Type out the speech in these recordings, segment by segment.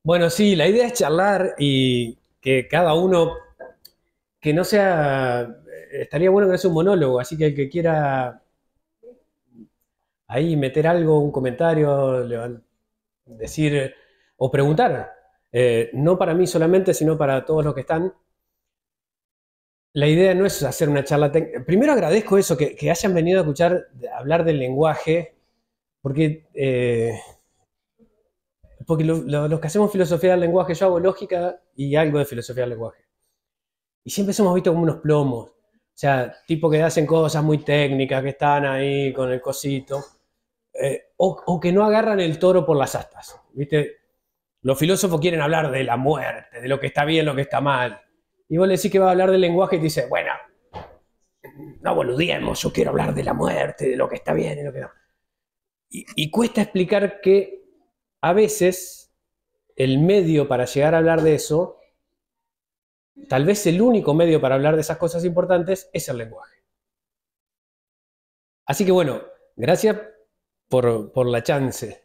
Bueno, sí, la idea es charlar y que cada uno, que no sea, estaría bueno que no sea un monólogo, así que el que quiera ahí meter algo, un comentario, decir o preguntar, no para mí solamente, sino para todos los que están. La idea no es hacer una charla técnica. Primero agradezco eso, que hayan venido a escuchar hablar del lenguaje, porque, porque los que hacemos filosofía del lenguaje, yo hago lógica y algo de filosofía del lenguaje. Y siempre somos vistos como unos plomos. O sea, tipo que hacen cosas muy técnicas, que están ahí con el cosito. O que no agarran el toro por las astas. ¿Viste? Los filósofos quieren hablar de la muerte, de lo que está bien, lo que está mal. Y vos le decís que va a hablar del lenguaje y te dice, bueno, no boludiemos, yo quiero hablar de la muerte, de lo que está bien y lo que no. Y cuesta explicar que a veces el medio para llegar a hablar de eso, tal vez el único medio para hablar de esas cosas importantes, es el lenguaje. Así que bueno, gracias por la chance.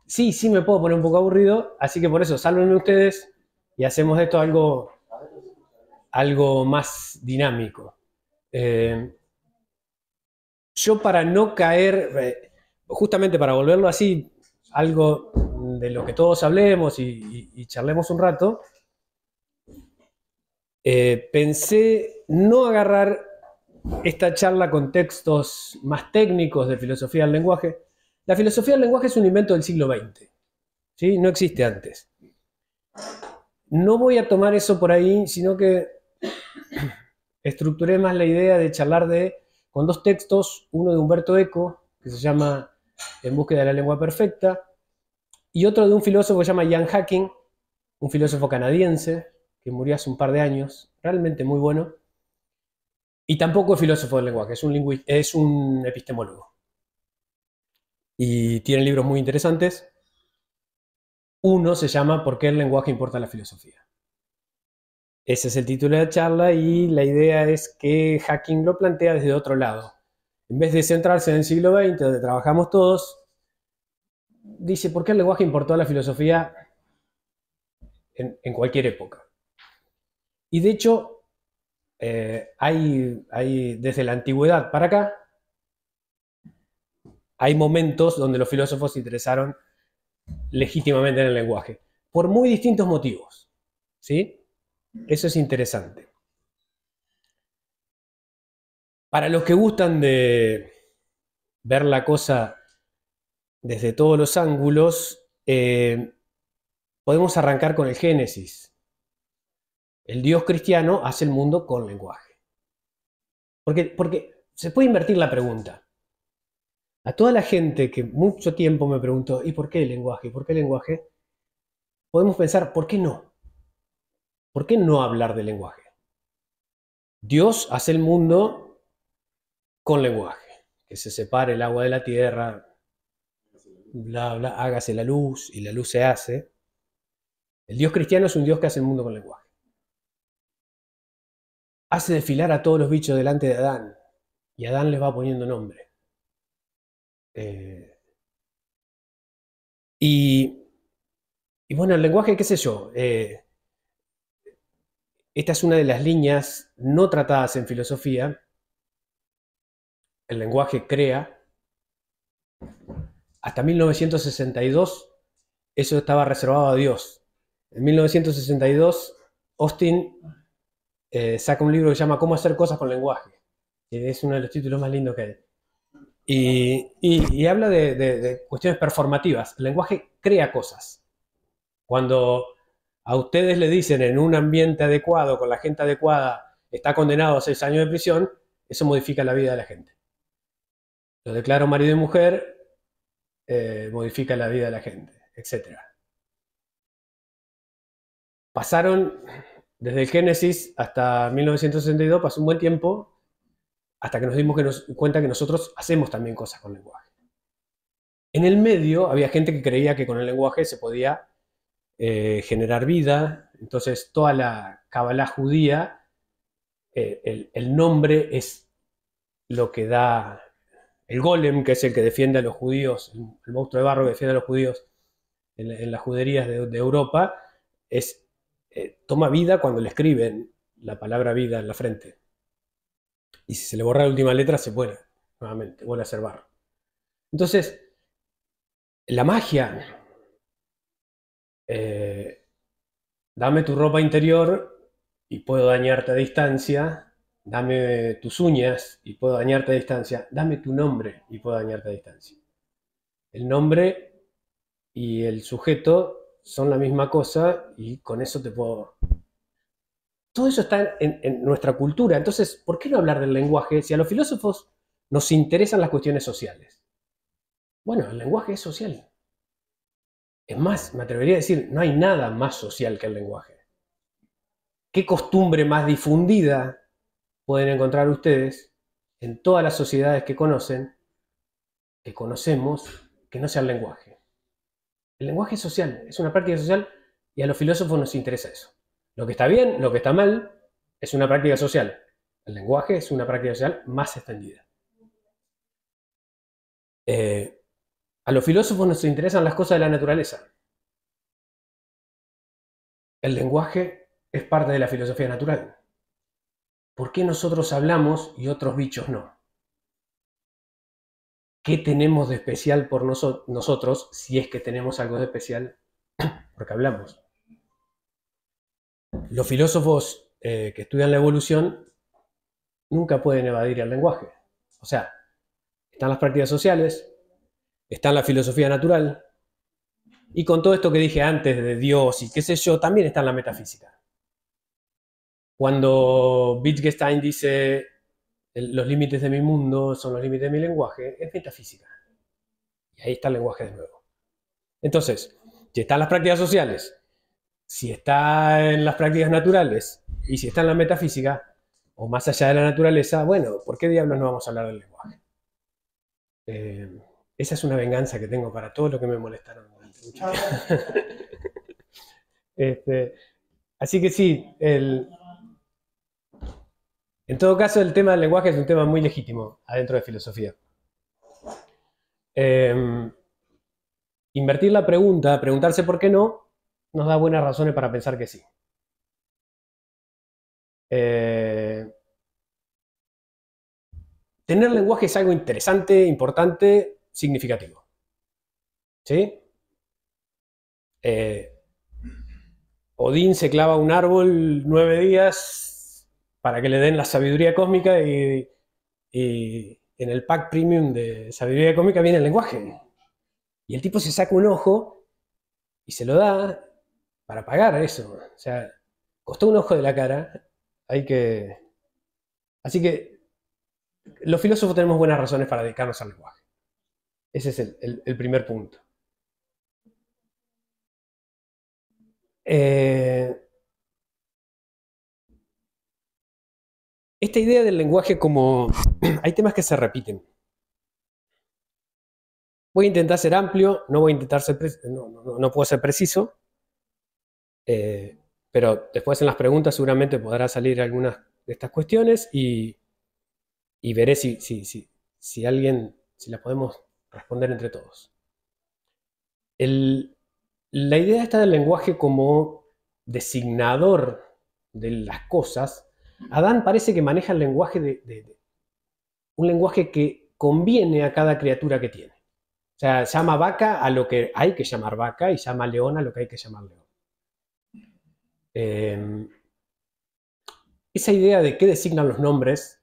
Sí, sí me puedo poner un poco aburrido, así que por eso, sálvenme ustedes y hacemos de esto algo más dinámico. Eh, yo para no caer, justamente para volverlo así, algo de lo que todos hablemos y charlemos un rato, pensé no agarrar esta charla con textos más técnicos de filosofía del lenguaje. La filosofía del lenguaje es un invento del siglo XX, ¿sí? No existe antes. No voy a tomar eso por ahí, sino que estructuré más la idea de charlar con dos textos, uno de Humberto Eco, que se llama En búsqueda de la lengua perfecta, y otro de un filósofo que se llama Ian Hacking, un filósofo canadiense, que murió hace un par de años, realmente muy bueno, y tampoco es filósofo del lenguaje, es un epistemólogo. Y tiene libros muy interesantes. Uno se llama ¿Por qué el lenguaje importa a la filosofía? Ese es el título de la charla y la idea es que Hacking lo plantea desde otro lado. En vez de centrarse en el siglo XX, donde trabajamos todos, dice ¿por qué el lenguaje importó a la filosofía en cualquier época? Y de hecho, desde la antigüedad para acá, hay momentos donde los filósofos se interesaron legítimamente en el lenguaje, por muy distintos motivos. ¿Sí? Eso es interesante. Para los que gustan de ver la cosa desde todos los ángulos, podemos arrancar con el Génesis. El Dios cristiano hace el mundo con lenguaje. Porque se puede invertir la pregunta. A toda la gente que mucho tiempo me preguntó, ¿y por qué el lenguaje? ¿Por qué el lenguaje? Podemos pensar, ¿por qué no? ¿Por qué no hablar de lenguaje? Dios hace el mundo con lenguaje. Que se separe el agua de la tierra, bla, bla, hágase la luz y la luz se hace. El Dios cristiano es un Dios que hace el mundo con lenguaje. Hace desfilar a todos los bichos delante de Adán y Adán les va poniendo nombre. Eh, y, y, bueno, el lenguaje, qué sé yo, esta es una de las líneas no tratadas en filosofía. El lenguaje crea. Hasta 1962 eso estaba reservado a Dios. En 1962 Austin saca un libro que se llama Cómo hacer cosas con lenguaje. Que es uno de los títulos más lindos que hay. Y habla de cuestiones performativas. El lenguaje crea cosas. Cuando a ustedes le dicen en un ambiente adecuado, con la gente adecuada, está condenado a 6 años de prisión, eso modifica la vida de la gente. Lo declaro marido y mujer, modifica la vida de la gente, etc. Pasaron, desde el Génesis hasta 1962, pasó un buen tiempo, hasta que nos dimos cuenta que nosotros hacemos también cosas con lenguaje. En el medio había gente que creía que con el lenguaje se podía generar vida, entonces toda la Kabbalah judía, el nombre es lo que da el golem, que es el que defiende a los judíos, el monstruo de barro que defiende a los judíos, en las juderías de Europa, toma vida cuando le escriben la palabra vida en la frente. Y si se le borra la última letra, se muere nuevamente, vuelve a ser barro. Entonces, la magia, dame tu ropa interior y puedo dañarte a distancia, dame tus uñas y puedo dañarte a distancia, dame tu nombre y puedo dañarte a distancia. El nombre y el sujeto son la misma cosa y con eso te puedo... Todo eso está en nuestra cultura. Entonces, ¿por qué no hablar del lenguaje si a los filósofos nos interesan las cuestiones sociales? Bueno, el lenguaje es social. Es más, me atrevería a decir, no hay nada más social que el lenguaje. ¿Qué costumbre más difundida pueden encontrar ustedes en todas las sociedades que conocen, que conocemos, que no sea el lenguaje? El lenguaje es social, es una práctica social y a los filósofos nos interesa eso. Lo que está bien, lo que está mal, es una práctica social. El lenguaje es una práctica social más extendida. A los filósofos nos interesan las cosas de la naturaleza. El lenguaje es parte de la filosofía natural. ¿Por qué nosotros hablamos y otros bichos no? ¿Qué tenemos de especial por nosotros si es que tenemos algo de especial porque hablamos? Los filósofos que estudian la evolución nunca pueden evadir el lenguaje. O sea, están las prácticas sociales, está la filosofía natural, y con todo esto que dije antes de Dios y qué sé yo, también está en la metafísica. Cuando Wittgenstein dice los límites de mi mundo son los límites de mi lenguaje, es metafísica. Y ahí está el lenguaje de nuevo. Entonces, si están las prácticas sociales, si está en las prácticas naturales y si está en la metafísica, o más allá de la naturaleza, bueno, ¿por qué diablos no vamos a hablar del lenguaje? Esa es una venganza que tengo para todo lo que me molestaron durante mucho tiempo. Así que sí, en todo caso el tema del lenguaje es un tema muy legítimo adentro de filosofía. Invertir la pregunta, preguntarse por qué no, nos da buenas razones para pensar que sí. Tener lenguaje es algo interesante, importante, significativo. ¿Sí? Odín se clava un árbol 9 días para que le den la sabiduría cósmica y en el pack premium de sabiduría cósmica viene el lenguaje. Y el tipo se saca un ojo y se lo da para pagar eso. O sea, costó un ojo de la cara. Así que los filósofos tenemos buenas razones para dedicarnos al lenguaje. Ese es el primer punto. Esta idea del lenguaje como... Hay temas que se repiten. Voy a intentar ser amplio, no voy a intentar ser... No puedo ser preciso, pero después en las preguntas seguramente podrá salir algunas de estas cuestiones y veré si las podemos responder entre todos. La idea esta del lenguaje como designador de las cosas, Adán parece que maneja el lenguaje un lenguaje que conviene a cada criatura que tiene. O sea, llama vaca a lo que hay que llamar vaca y llama león a lo que hay que llamar león. Esa idea de qué designan los nombres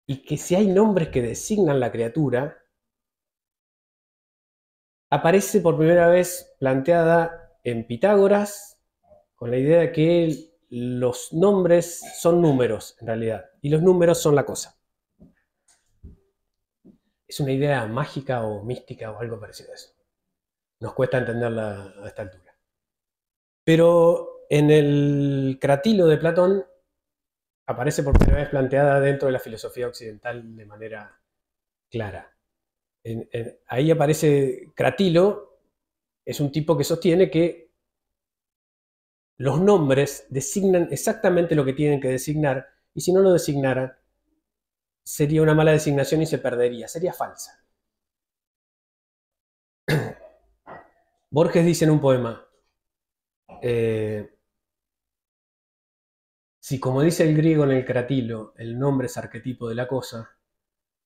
y que si hay nombres que designan la criatura, aparece por primera vez planteada en Pitágoras con la idea de que los nombres son números en realidad y los números son la cosa. Es una idea mágica o mística o algo parecido a eso. Nos cuesta entenderla a esta altura. Pero en el Cratilo de Platón aparece por primera vez planteada dentro de la filosofía occidental de manera clara. Ahí aparece Cratilo, es un tipo que sostiene que los nombres designan exactamente lo que tienen que designar y si no lo designaran sería una mala designación y se perdería, sería falsa. Borges dice en un poema, si como dice el griego en el cratilo, el nombre es arquetipo de la cosa,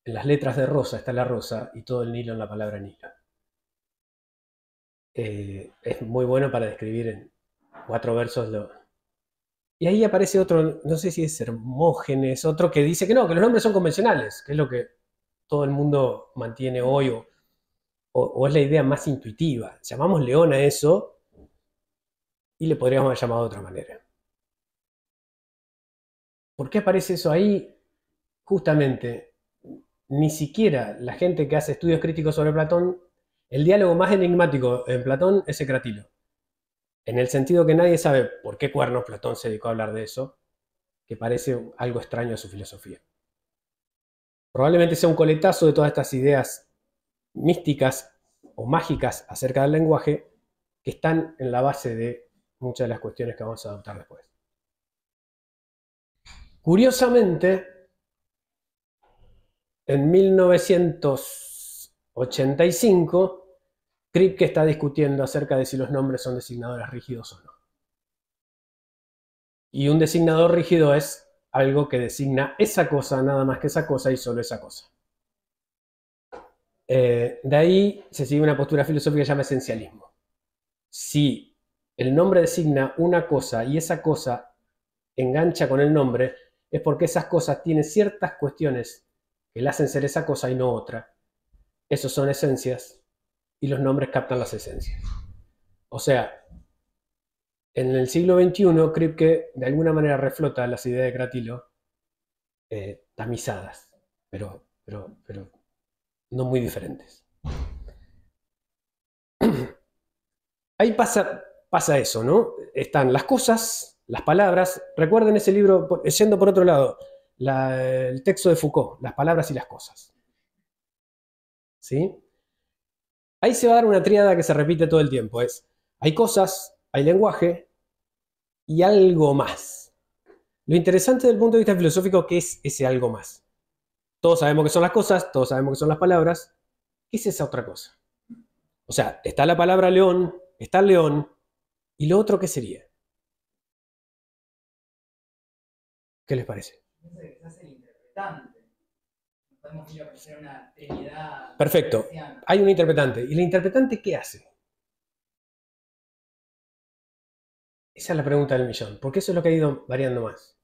en las letras de rosa está la rosa y todo el Nilo en la palabra Nilo. Es muy bueno para describir en 4 versos Y ahí aparece otro, no sé si es Hermógenes, otro que dice que no, que los nombres son convencionales, que es lo que todo el mundo mantiene hoy, o es la idea más intuitiva. Llamamos león a eso y le podríamos haber llamado de otra manera. ¿Por qué aparece eso ahí? Justamente, ni siquiera la gente que hace estudios críticos sobre Platón, el diálogo más enigmático en Platón es Ecratilo. En el sentido que nadie sabe por qué cuernos Platón se dedicó a hablar de eso, que parece algo extraño a su filosofía. Probablemente sea un coletazo de todas estas ideas místicas o mágicas acerca del lenguaje que están en la base de muchas de las cuestiones que vamos a adoptar después. Curiosamente, en 1985, Kripke está discutiendo acerca de si los nombres son designadores rígidos o no. Y un designador rígido es algo que designa esa cosa, nada más que esa cosa y solo esa cosa. De ahí se sigue una postura filosófica que se llama esencialismo. Si el nombre designa una cosa y esa cosa engancha con el nombre, es porque esas cosas tienen ciertas cuestiones que le hacen ser esa cosa y no otra. Esos son esencias y los nombres captan las esencias. O sea, en el siglo XXI, Kripke de alguna manera reflota las ideas de Cratilo tamizadas, pero no muy diferentes. Ahí pasa eso, ¿no? Están las cosas, las palabras. Recuerden ese libro, yendo por otro lado, el texto de Foucault, Las palabras y las cosas. ¿Sí? Ahí se va a dar una tríada que se repite todo el tiempo. Hay cosas, hay lenguaje y algo más. Lo interesante desde el punto de vista filosófico, ¿qué es ese algo más? Todos sabemos que son las cosas, todos sabemos que son las palabras. ¿Qué es esa otra cosa? O sea, está la palabra león, está el león, ¿y lo otro qué sería? ¿Qué les parece? Quizás el interpretante. Podemos ir a ofrecer una trinidad. Perfecto. Hay un interpretante. ¿Y el interpretante qué hace? Esa es la pregunta del millón, porque eso es lo que ha ido variando más.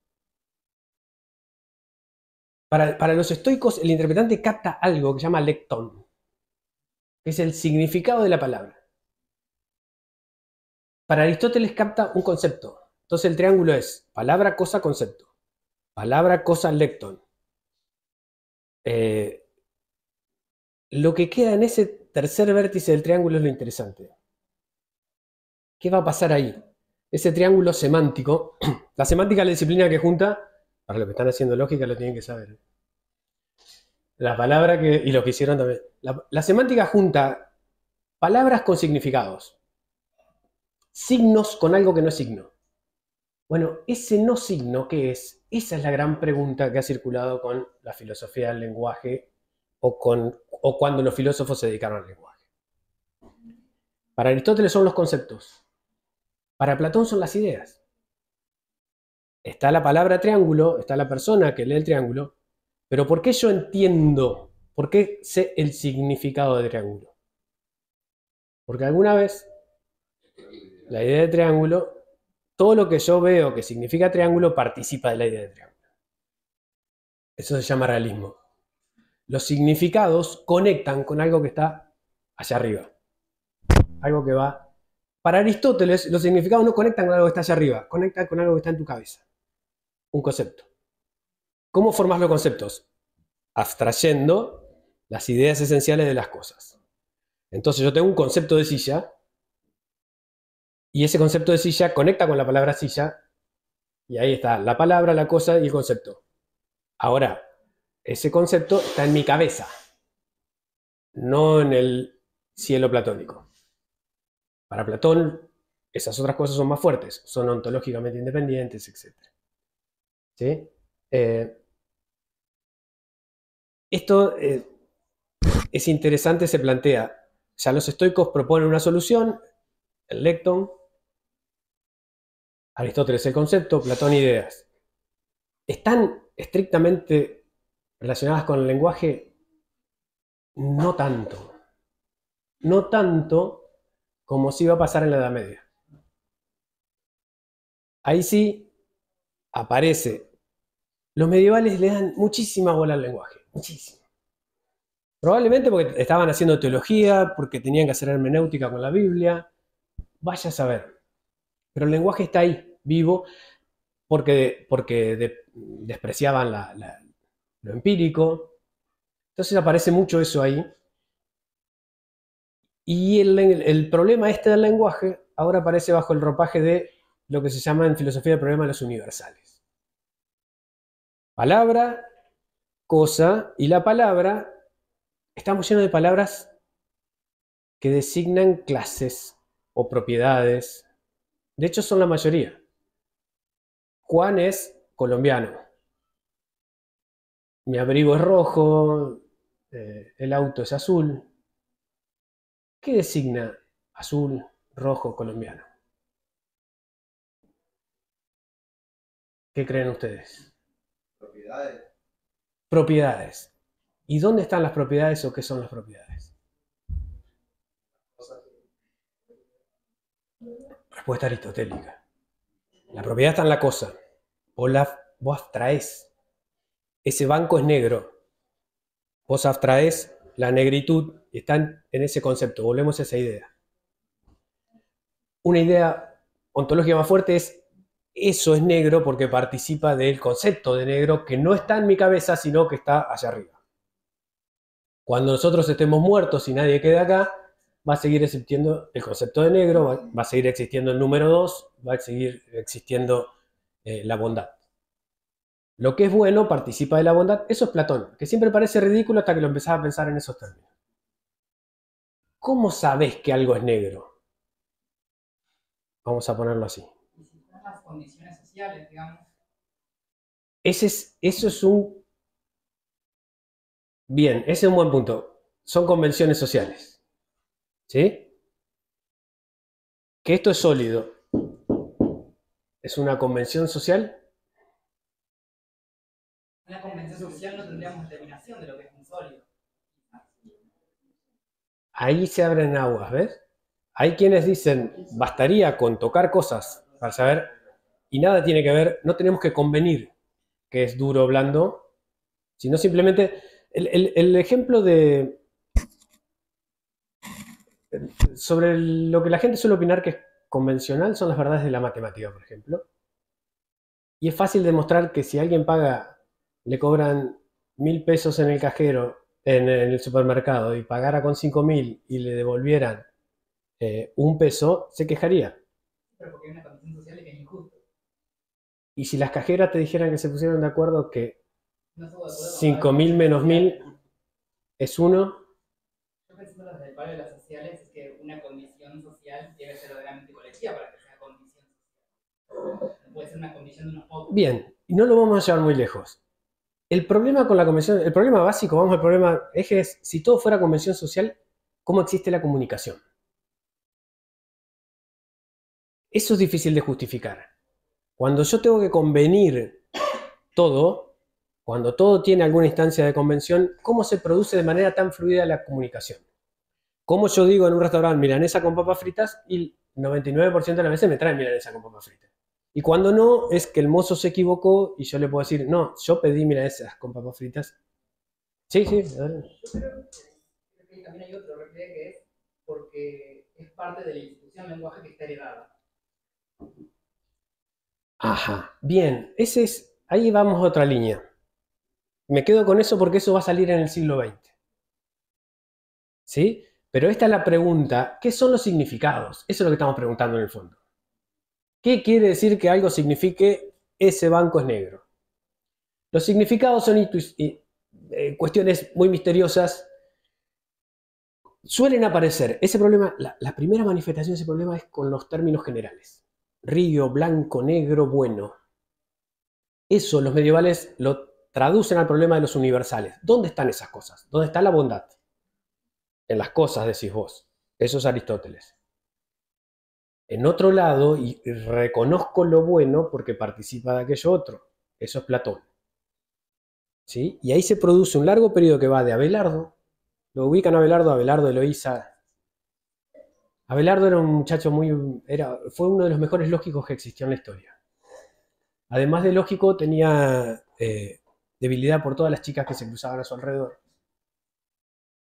Para los estoicos, el interpretante capta algo que se llama lectón, que es el significado de la palabra. Para Aristóteles capta un concepto. Entonces el triángulo es palabra, cosa, concepto. Palabra, cosa, lectón. Lo que queda en ese tercer vértice del triángulo es lo interesante. ¿Qué va a pasar ahí? Ese triángulo semántico. La semántica es la disciplina que junta, para los que están haciendo lógica lo tienen que saber. La palabra que, y lo que hicieron también. La semántica junta palabras con significados. Signos con algo que no es signo. Bueno, ese no signo, ¿qué es? Esa es la gran pregunta que ha circulado con la filosofía del lenguaje o cuando los filósofos se dedicaron al lenguaje. Para Aristóteles son los conceptos. Para Platón son las ideas. Está la palabra triángulo, está la persona que lee el triángulo, pero ¿por qué yo entiendo? ¿Por qué sé el significado de triángulo? Porque alguna vez la idea de triángulo, todo lo que yo veo que significa triángulo participa de la idea de triángulo. Eso se llama realismo. Los significados conectan con algo que está allá arriba. Algo que va... Para Aristóteles, los significados no conectan con algo que está allá arriba, conectan con algo que está en tu cabeza. Un concepto. ¿Cómo formas los conceptos? Abstrayendo las ideas esenciales de las cosas. Entonces yo tengo un concepto de silla y ese concepto de silla conecta con la palabra silla y ahí está la palabra, la cosa y el concepto. Ahora, ese concepto está en mi cabeza, no en el cielo platónico. Para Platón, esas otras cosas son más fuertes, son ontológicamente independientes, etc. ¿Sí? Esto es interesante, se plantea. Ya los estoicos proponen una solución, el lecton, Aristóteles el concepto, Platón ideas. ¿Están estrictamente relacionadas con el lenguaje? No tanto. No tanto como si iba a pasar en la Edad Media. Ahí sí aparece. Los medievales le dan muchísima bola al lenguaje, muchísimo. Probablemente porque estaban haciendo teología, porque tenían que hacer hermenéutica con la Biblia. Vaya a saber. Pero el lenguaje está ahí, vivo, porque despreciaban lo empírico. Entonces aparece mucho eso ahí. Y el problema este del lenguaje ahora aparece bajo el ropaje de lo que se llama en filosofía el problema de los universales. Palabra, cosa, y la palabra, estamos llenos de palabras que designan clases o propiedades. De hecho, son la mayoría. Juan es colombiano. Mi abrigo es rojo, el auto es azul. ¿Qué designa azul, rojo, colombiano? ¿Qué creen ustedes? Propiedades. Propiedades. ¿Y dónde están las propiedades o qué son las propiedades? Cosas. Respuesta aristotélica. La propiedad está en la cosa. Vos abstraés. Ese banco es negro. Vos abstraés la negritud y están en ese concepto. Volvemos a esa idea. Una idea ontológica más fuerte es eso es negro porque participa del concepto de negro que no está en mi cabeza, sino que está allá arriba. Cuando nosotros estemos muertos y nadie quede acá, va a seguir existiendo el concepto de negro, va a seguir existiendo el número 2, va a seguir existiendo la bondad. Lo que es bueno participa de la bondad. Eso es Platón, que siempre parece ridículo hasta que lo empezás a pensar en esos términos. ¿Cómo sabés que algo es negro? Vamos a ponerlo así. Y si están las condiciones sociales, digamos. Eso es un... Bien, ese es un buen punto. Son convenciones sociales. ¿Sí? Que esto es sólido. ¿Es una convención social? Una convención social no tendríamos determinación de lo que es un sólido. Ahí se abren aguas, ¿ves? Hay quienes dicen, bastaría con tocar cosas para saber, y nada tiene que ver, no tenemos que convenir que es duro o blando, sino simplemente el ejemplo de sobre lo que la gente suele opinar que es convencional son las verdades de la matemática, por ejemplo. Y es fácil demostrar que si alguien paga, le cobran 1.000 pesos en el cajero, en el supermercado, y pagara con 5.000 y le devolvieran 1 peso, se quejaría. Pero porque hay una condición social que es injusto. Y si las cajeras te dijeran que se pusieron de acuerdo que No estuvo de acuerdo con 5.000 menos 1.000 es 1, yo pensando desde el palo de las sociales es que una condición social debe ser verdaderamente colectiva para que sea condición social. No puede ser una condición de unos pocos. bien, y no lo vamos a llevar muy lejos. El problema con la convención, el problema básico, vamos al problema eje es, si todo fuera convención social, ¿cómo existe la comunicación? Eso es difícil de justificar. Cuando yo tengo que convenir todo, cuando todo tiene alguna instancia de convención, ¿cómo se produce de manera tan fluida la comunicación? ¿Cómo yo digo en un restaurante milanesa con papas fritas y el 99% de las veces me traen milanesa con papas fritas? Y cuando no, es que el mozo se equivocó y yo le puedo decir, no, yo pedí milanesas con papas fritas. Sí, sí. Yo creo que también hay otro repliegue que es porque es parte de la institución lenguaje que está heredada. Ajá, bien, ahí vamos a otra línea. Me quedo con eso porque eso va a salir en el siglo XX. ¿Sí? Pero esta es la pregunta, ¿qué son los significados? Eso es lo que estamos preguntando en el fondo. ¿Qué quiere decir que algo signifique ese banco es negro? Los significados son cuestiones muy misteriosas. Suelen aparecer, ese problema, la primera manifestación de ese problema es con los términos generales. Río, blanco, negro, bueno. Eso los medievales lo traducen al problema de los universales. ¿Dónde están esas cosas? ¿Dónde está la bondad? En las cosas, decís vos. Eso es Aristóteles. en otro lado y reconozco lo bueno porque participa de aquello otro. Eso es Platón. ¿Sí? Y ahí se produce un largo periodo que va de Abelardo. Lo ubican a Abelardo, Abelardo Eloísa. Abelardo era un muchacho fue uno de los mejores lógicos que existió en la historia. Además de lógico, tenía debilidad por todas las chicas que se cruzaban a su alrededor.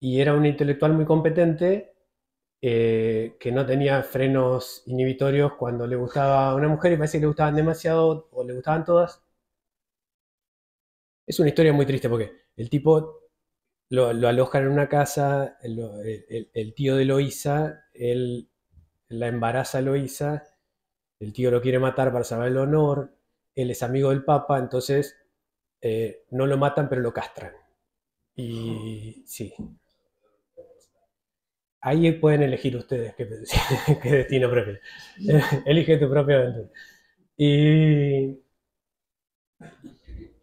Y era un intelectual muy competente que no tenía frenos inhibitorios cuando le gustaba a una mujer y parece que le gustaban demasiado o le gustaban todas. Es una historia muy triste porque el tipo lo alojan en una casa, el tío de Eloísa, él la embaraza a Eloísa, el tío lo quiere matar para salvar el honor, él es amigo del Papa, entonces no lo matan pero lo castran. Y sí, ahí pueden elegir ustedes qué, qué destino prefieren. Elige tu propia aventura. Y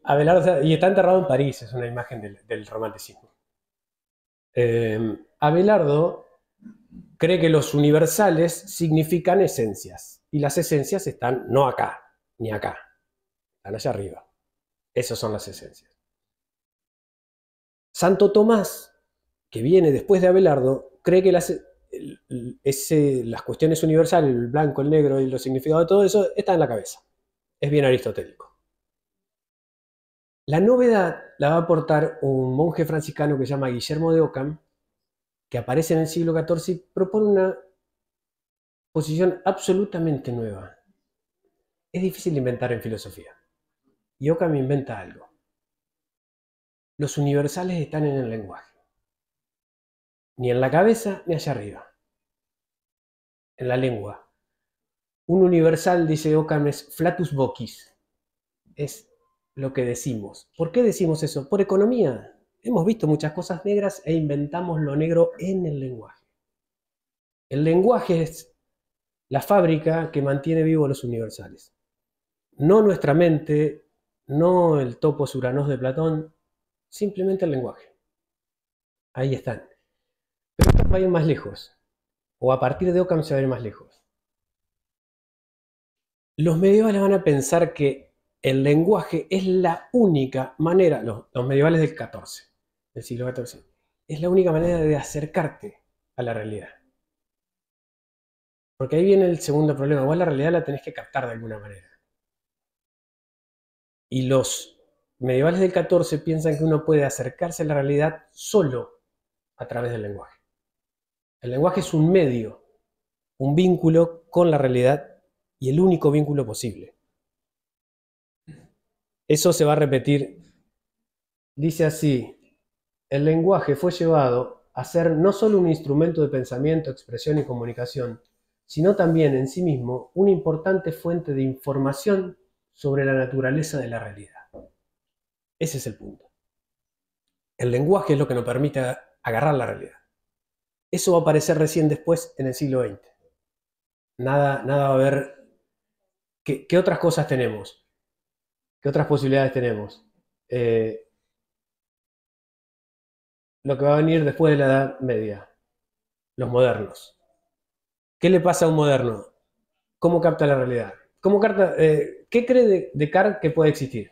Abelardo, y está enterrado en París, es una imagen del romanticismo. Abelardo cree que los universales significan esencias, y las esencias están no acá, ni acá, están allá arriba. Esas son las esencias. Santo Tomás, que viene después de Abelardo, cree que las cuestiones universales, el blanco, el negro y los significados de todo eso, están en la cabeza. Es bien aristotélico. La novedad la va a aportar un monje franciscano que se llama Guillermo de Ockham, que aparece en el siglo XIV y propone una posición absolutamente nueva. Es difícil de inventar en filosofía. Y Ockham inventa algo. Los universales están en el lenguaje. Ni en la cabeza ni allá arriba. En la lengua. Un universal, dice Ockham, es flatus vocis. Es lo que decimos. ¿Por qué decimos eso? Por economía. Hemos visto muchas cosas negras e inventamos lo negro en el lenguaje. El lenguaje es la fábrica que mantiene vivos los universales. No nuestra mente, no el topos uranos de Platón, simplemente el lenguaje. Ahí están. Pero Ockham va a ir más lejos. O a partir de Ockham se va a ir más lejos. Los medievales van a pensar que el lenguaje es la única manera, los medievales del siglo XIV, es la única manera de acercarte a la realidad. Porque ahí viene el segundo problema. Vos la realidad la tenés que captar de alguna manera. Y los medievales del XIV piensan que uno puede acercarse a la realidad solo a través del lenguaje. El lenguaje es un medio, un vínculo con la realidad y el único vínculo posible. Eso se va a repetir. Dice así: el lenguaje fue llevado a ser no solo un instrumento de pensamiento, expresión y comunicación, sino también en sí mismo una importante fuente de información sobre la naturaleza de la realidad. Ese es el punto. El lenguaje es lo que nos permite agarrar la realidad. Eso va a aparecer recién después en el siglo XX. Nada va a haber. ¿Qué otras cosas tenemos? ¿Qué otras posibilidades tenemos? Lo que va a venir después de la Edad Media, los modernos. ¿Qué le pasa a un moderno? ¿Cómo capta la realidad? ¿Qué cree Descartes que puede existir?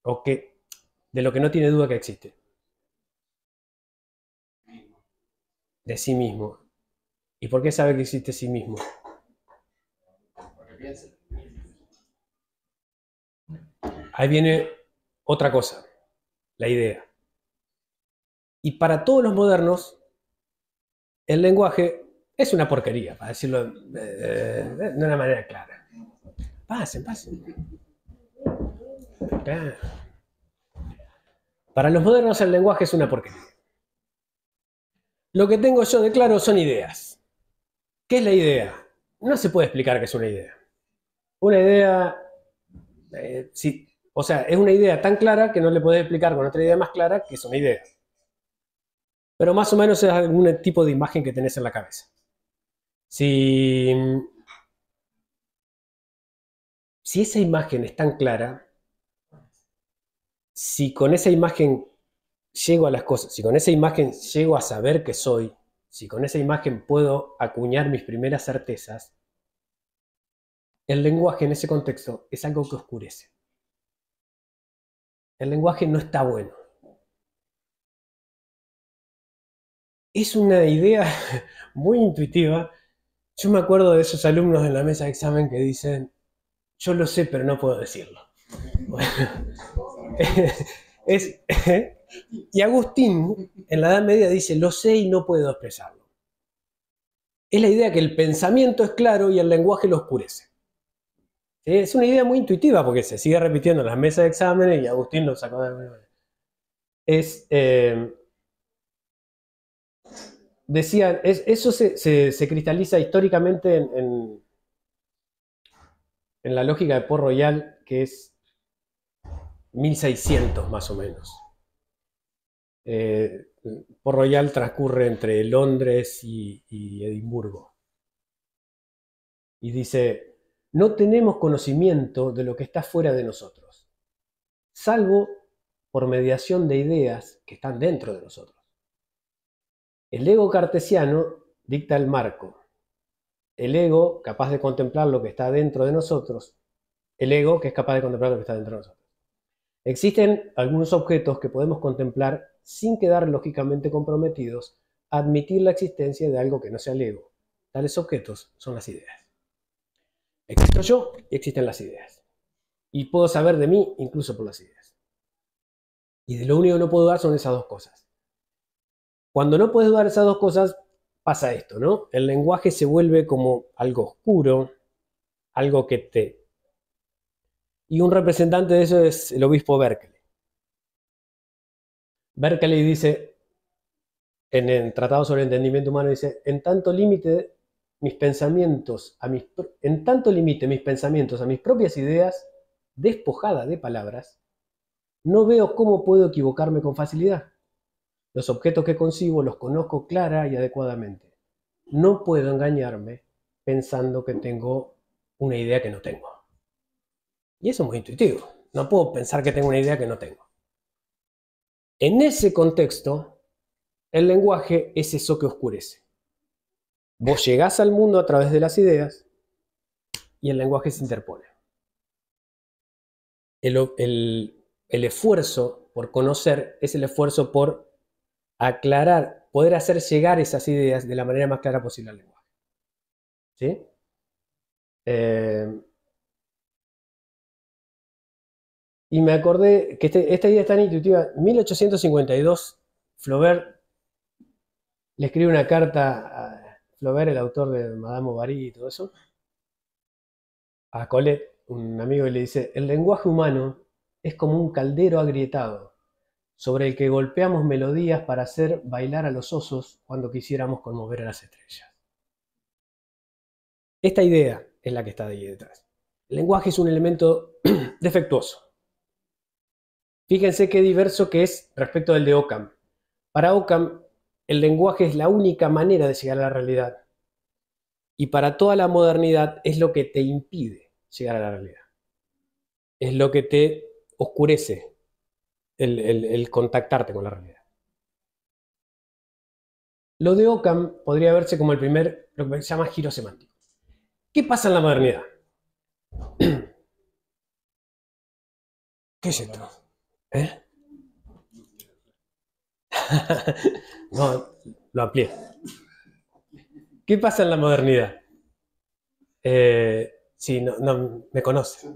O de lo que no tiene duda que existe. De sí mismo. ¿Y por qué sabe que existe sí mismo? Ahí viene otra cosa, la idea. Y para todos los modernos, el lenguaje es una porquería, para decirlo de una manera clara. Pasen. Para los modernos el lenguaje es una porquería. Lo que tengo yo de claro son ideas. ¿Qué es la idea? No se puede explicar qué es una idea. Una idea, o sea, es una idea tan clara que no le podés explicar con otra idea más clara que es una idea. Pero más o menos es algún tipo de imagen que tenés en la cabeza. Si esa imagen es tan clara, si con esa imagen llego a las cosas, si con esa imagen llego a saber que soy, si con esa imagen puedo acuñar mis primeras certezas, el lenguaje en ese contexto es algo que oscurece. El lenguaje no está bueno. Es una idea muy intuitiva. Yo me acuerdo de esos alumnos en la mesa de examen que dicen, yo lo sé, pero no puedo decirlo. Bueno, y Agustín, en la Edad Media, dice, lo sé y no puedo expresarlo. Es la idea que el pensamiento es claro y el lenguaje lo oscurece. Es una idea muy intuitiva porque se sigue repitiendo en las mesas de exámenes y Agustín lo sacó de... decían, eso se cristaliza históricamente en la lógica de Port Royal, que es 1600 más o menos. Port Royal transcurre entre Londres y Edimburgo. Y dice, no tenemos conocimiento de lo que está fuera de nosotros, salvo por mediación de ideas que están dentro de nosotros. El ego cartesiano dicta el marco. El ego capaz de contemplar lo que está dentro de nosotros. El ego que es capaz de contemplar lo que está dentro de nosotros. Existen algunos objetos que podemos contemplar sin quedar lógicamente comprometidos a admitir la existencia de algo que no sea el ego. Tales objetos son las ideas. Existo yo y existen las ideas. Y puedo saber de mí incluso por las ideas. Y de lo único que no puedo dudar son esas dos cosas. Cuando no puedes dudar esas dos cosas, pasa esto, ¿no? El lenguaje se vuelve como algo oscuro, algo que te... Y un representante de eso es el obispo Berkeley. Berkeley dice, en el Tratado sobre el Entendimiento Humano, dice, en tanto límite mis pensamientos a mis propias ideas, despojada de palabras, no veo cómo puedo equivocarme con facilidad. Los objetos que concibo los conozco clara y adecuadamente. No puedo engañarme pensando que tengo una idea que no tengo. Y eso es muy intuitivo. No puedo pensar que tengo una idea que no tengo. En ese contexto, el lenguaje es eso que oscurece. Vos llegás al mundo a través de las ideas y el lenguaje se interpone. El esfuerzo por conocer es el esfuerzo por aclarar, poder hacer llegar esas ideas de la manera más clara posible al lenguaje. ¿Sí? Y me acordé que esta idea es tan intuitiva. En 1852, Flaubert le escribe una carta a Flaubert, el autor de Madame Bovary y todo eso, a Colette, un amigo, y le dice, el lenguaje humano es como un caldero agrietado, sobre el que golpeamos melodías para hacer bailar a los osos cuando quisiéramos conmover a las estrellas. Esta idea es la que está ahí detrás. El lenguaje es un elemento defectuoso. Fíjense qué diverso que es respecto del de Occam. Para Occam, el lenguaje es la única manera de llegar a la realidad. Y para toda la modernidad es lo que te impide llegar a la realidad. Es lo que te oscurece el contactarte con la realidad. Lo de Occam podría verse como lo que se llama giro semántico. ¿Qué pasa en la modernidad? ¿Qué es esto? ¿Eh? No, lo amplié. ¿Qué pasa en la modernidad? Sí, no me conoce.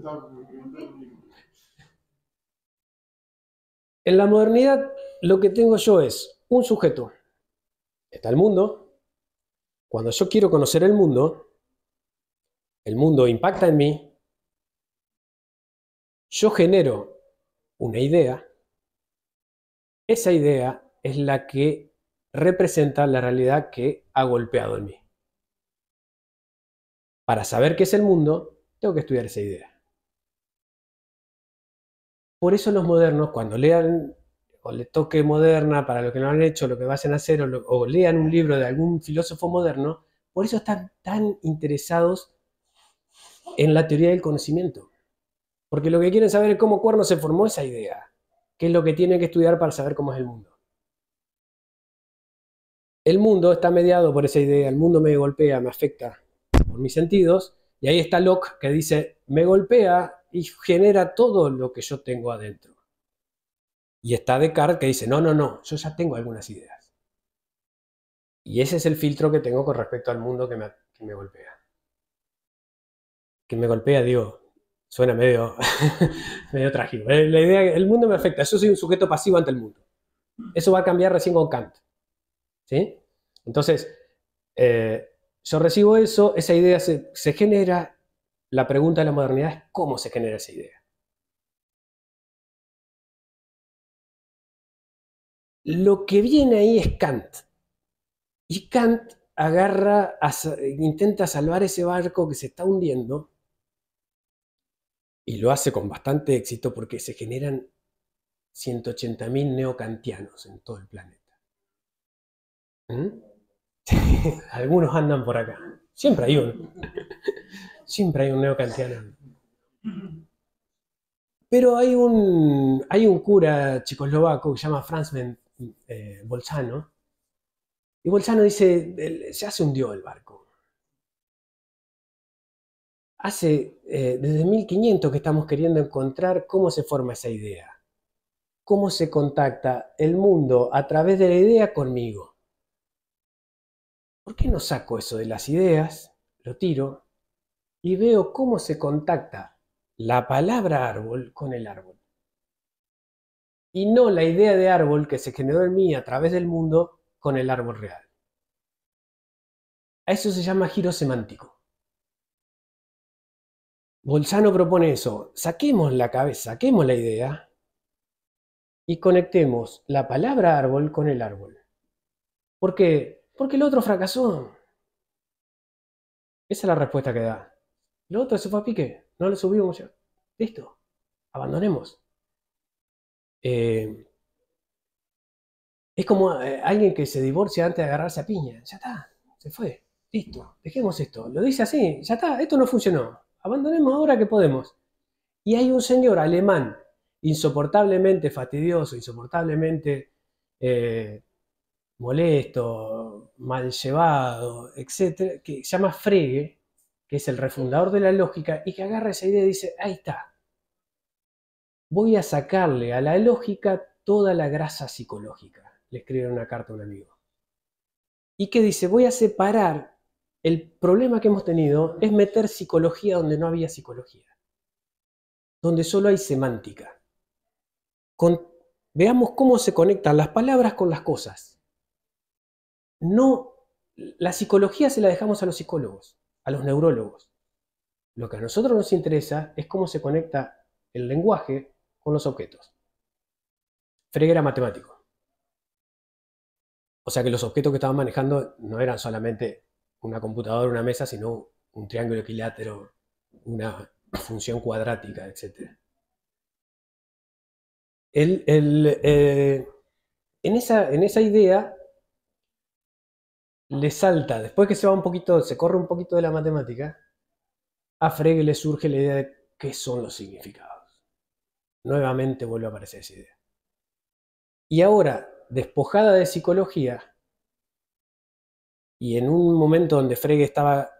En la modernidad lo que tengo yo es un sujeto. Está el mundo. Cuando yo quiero conocer el mundo impacta en mí. Yo genero una idea. Esa idea es la que representa la realidad que ha golpeado en mí. Para saber qué es el mundo, tengo que estudiar esa idea. Por eso los modernos, cuando lean o le toque moderna, para lo que no han hecho, lo que vayan a hacer, o lean un libro de algún filósofo moderno, por eso están tan interesados en la teoría del conocimiento. Porque lo que quieren saber es cómo cuerno se formó esa idea. ¿Qué es lo que tienen que estudiar para saber cómo es el mundo? El mundo está mediado por esa idea, el mundo me golpea, me afecta por mis sentidos, Y ahí está Locke que dice, me golpea y genera todo lo que yo tengo adentro. Y está Descartes que dice, no, no, no, yo ya tengo algunas ideas. Y ese es el filtro que tengo con respecto al mundo que me golpea. Que me golpea, digo, suena medio, medio trágico. La idea el mundo me afecta, yo soy un sujeto pasivo ante el mundo. Eso va a cambiar recién con Kant. ¿Sí? Entonces, yo recibo eso, esa idea se genera. La pregunta de la modernidad es cómo se genera esa idea. Lo que viene ahí es Kant. Y Kant agarra, intenta salvar ese barco que se está hundiendo y lo hace con bastante éxito porque se generan 180.000 neokantianos en todo el planeta. ¿Mm? Algunos andan por acá. Siempre hay uno. Siempre hay un neokantiano. Pero hay un cura checoslovaco que se llama Franz Bolzano. Y Bolzano dice, ya se hundió el barco. Desde 1500 que estamos queriendo encontrar cómo se forma esa idea. Cómo se contacta el mundo a través de la idea conmigo. ¿Por qué no saco eso de las ideas? Lo tiro y veo cómo se contacta la palabra árbol con el árbol. Y no la idea de árbol que se generó en mí a través del mundo con el árbol real. A eso se llama giro semántico. Bolzano propone eso. Saquemos la cabeza, saquemos la idea y conectemos la palabra árbol con el árbol. ¿Por qué? Porque el otro fracasó. Esa es la respuesta que da. Lo otro se fue a pique. No lo subimos ya. Listo. Abandonemos. Es como alguien que se divorcia antes de agarrarse a piña. Ya está. Se fue. Listo. Dejemos esto. Lo dice así. Ya está. Esto no funcionó. Abandonemos ahora que podemos. Y hay un señor alemán insoportablemente fastidioso, insoportablemente molesto, mal llevado, etc., que se llama Frege, que es el refundador de la lógica, y que agarra esa idea y dice, ahí está, voy a sacarle a la lógica toda la grasa psicológica. Le escribe una carta a un amigo. Y que dice, voy a separar, el problema que hemos tenido es meter psicología donde no había psicología, donde solo hay semántica. Veamos cómo se conectan las palabras con las cosas. No, la psicología se la dejamos a los psicólogos, a los neurólogos. Lo que a nosotros nos interesa es cómo se conecta el lenguaje con los objetos. Frege era matemático. O sea que los objetos que estaban manejando no eran solamente una computadora, una mesa, sino un triángulo equilátero, una función cuadrática, etc. En esa idea le salta, después que se corre un poquito de la matemática, a Frege le surge la idea de qué son los significados. Nuevamente vuelve a aparecer esa idea. Y ahora, despojada de psicología, y en un momento donde Frege estaba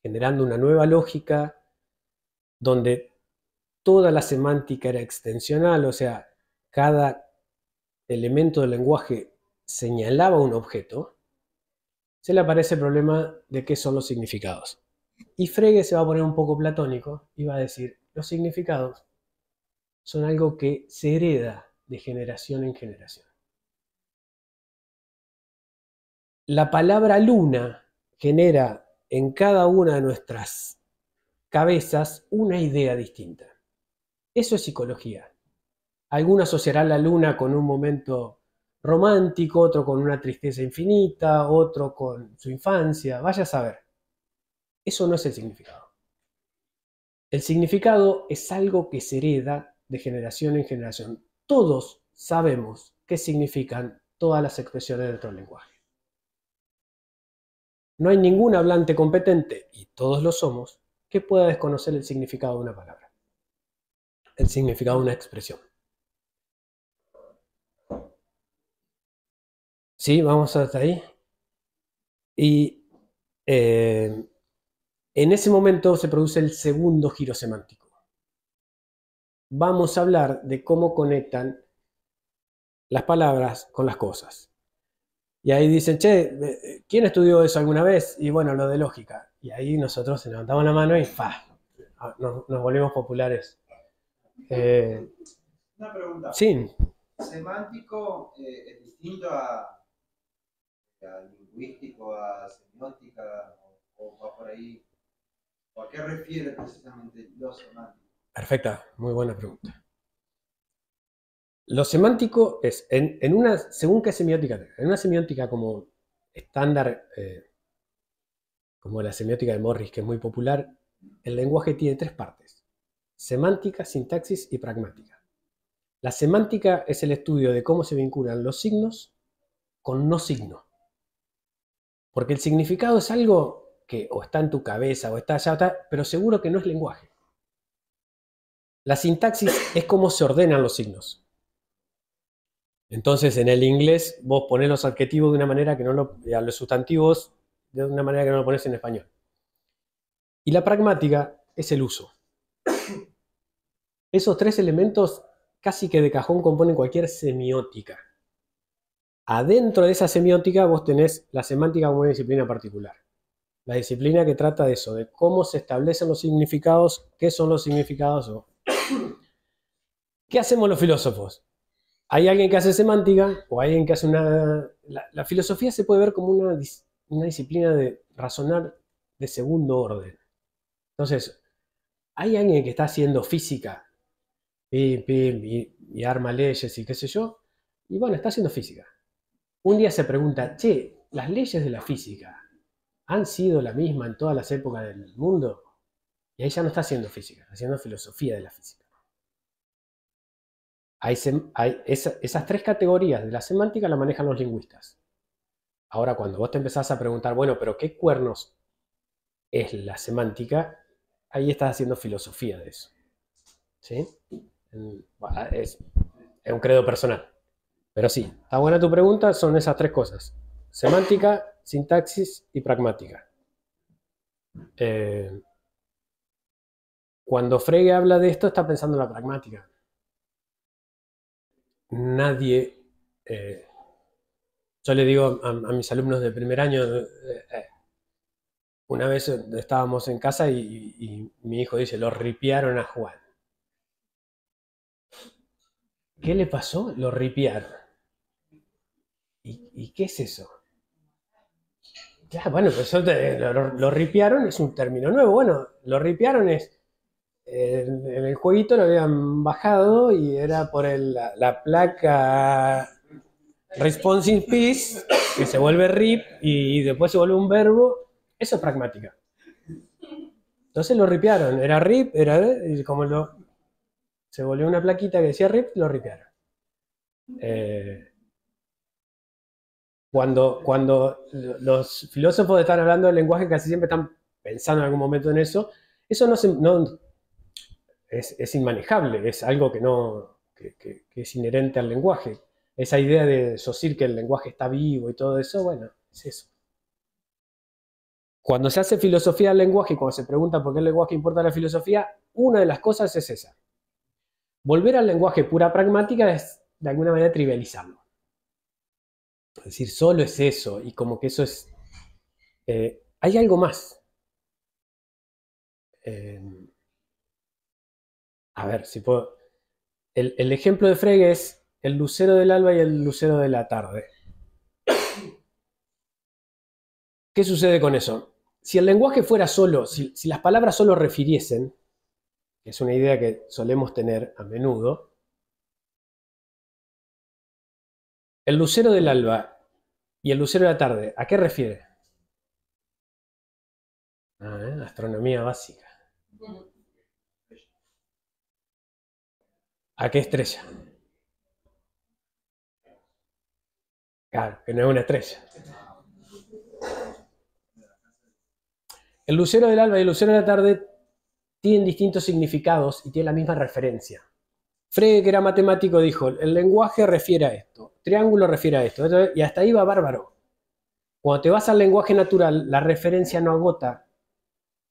generando una nueva lógica, donde toda la semántica era extensional, o sea, cada elemento del lenguaje señalaba un objeto, se le aparece el problema de qué son los significados. Y Frege se va a poner un poco platónico y va a decir, los significados son algo que se hereda de generación en generación. La palabra luna genera en cada una de nuestras cabezas una idea distinta. Eso es psicología. Alguno asociará la luna con un momento romántico, otro con una tristeza infinita, otro con su infancia, vaya a saber. Eso no es el significado. El significado es algo que se hereda de generación en generación. Todos sabemos qué significan todas las expresiones de nuestro lenguaje. No hay ningún hablante competente, y todos lo somos, que pueda desconocer el significado de una palabra, el significado de una expresión. ¿Sí? Vamos hasta ahí. Y En ese momento se produce el segundo giro semántico. Vamos a hablar de cómo conectan las palabras con las cosas. Y ahí dicen, che, ¿quién estudió eso alguna vez? Y bueno, lo de lógica. Y ahí nosotros levantamos la mano y ¡fa! Nos volvimos populares. Una pregunta. Sí. ¿Semántico es distinto a lingüístico, a semiótica, o va por ahí? ¿O a qué refiere precisamente lo semántico? Perfecta, muy buena pregunta. Lo semántico es, según qué semiótica tenga, en una semiótica como estándar, como la semiótica de Morris, que es muy popular, el lenguaje tiene tres partes: semántica, sintaxis y pragmática. La semántica es el estudio de cómo se vinculan los signos con no signos. Porque el significado es algo que o está en tu cabeza o está allá, pero seguro que no es lenguaje. La sintaxis es cómo se ordenan los signos. Entonces, en el inglés vos ponés los adjetivos de una manera que no a los sustantivos de una manera que no lo pones en español. Y la pragmática es el uso. Esos tres elementos casi que de cajón componen cualquier semiótica. Adentro de esa semiótica vos tenés la semántica como una disciplina particular. La disciplina que trata de eso, de cómo se establecen los significados, qué son los significados. ¿Qué hacemos los filósofos? Hay alguien que hace semántica o alguien que hace una... La filosofía se puede ver como una disciplina de razonar de segundo orden. Entonces, hay alguien que está haciendo física y arma leyes y qué sé yo, y bueno, está haciendo física. Un día se pregunta, che, ¿las leyes de la física han sido la misma en todas las épocas del mundo? Y ahí ya no está haciendo física, está haciendo filosofía de la física. Esas tres categorías de la semántica la manejan los lingüistas. Ahora, cuando vos te empezás a preguntar, bueno, pero ¿qué cuernos es la semántica? Ahí estás haciendo filosofía de eso. ¿Sí? Es un credo personal. Pero sí, está buena tu pregunta, son esas tres cosas: semántica, sintaxis y pragmática. Cuando Frege habla de esto, está pensando en la pragmática. Nadie, yo le digo a mis alumnos de primer año, una vez estábamos en casa y mi hijo dice, lo ripiaron a Juan. ¿Qué le pasó? Lo ripiaron. ¿Y qué es eso? Ya, bueno, pues lo ripiaron es un término nuevo. Bueno, lo ripiaron es, en el jueguito lo habían bajado y era por la placa responsive piece, que se vuelve rip y después se vuelve un verbo. Eso es pragmática. Entonces lo ripiaron, era rip, y como se volvió una plaquita que decía rip, lo ripiaron. Cuando los filósofos están hablando del lenguaje, casi siempre están pensando en algún momento en eso. Eso es inmanejable, es algo que es inherente al lenguaje. Esa idea de decir que el lenguaje está vivo y todo eso, bueno, es eso. Cuando se hace filosofía del lenguaje y cuando se pregunta por qué el lenguaje importa a la filosofía, una de las cosas es esa. Volver al lenguaje pura pragmática es, de alguna manera, trivializarlo. Es decir, solo es eso, y como que eso es... hay algo más. A ver, si puedo... El ejemplo de Frege es el lucero del alba y el lucero de la tarde. ¿Qué sucede con eso? Si el lenguaje fuera solo, si las palabras solo refiriesen, que es una idea que solemos tener a menudo, el lucero del alba y el lucero de la tarde, ¿a qué refiere? Astronomía básica. ¿A qué estrella? Claro, que no es una estrella. El lucero del alba y el lucero de la tarde tienen distintos significados y tienen la misma referencia. Frege, que era matemático, dijo, el lenguaje refiere a esto, triángulo refiere a esto, y hasta ahí va bárbaro. Cuando te vas al lenguaje natural, la referencia no agota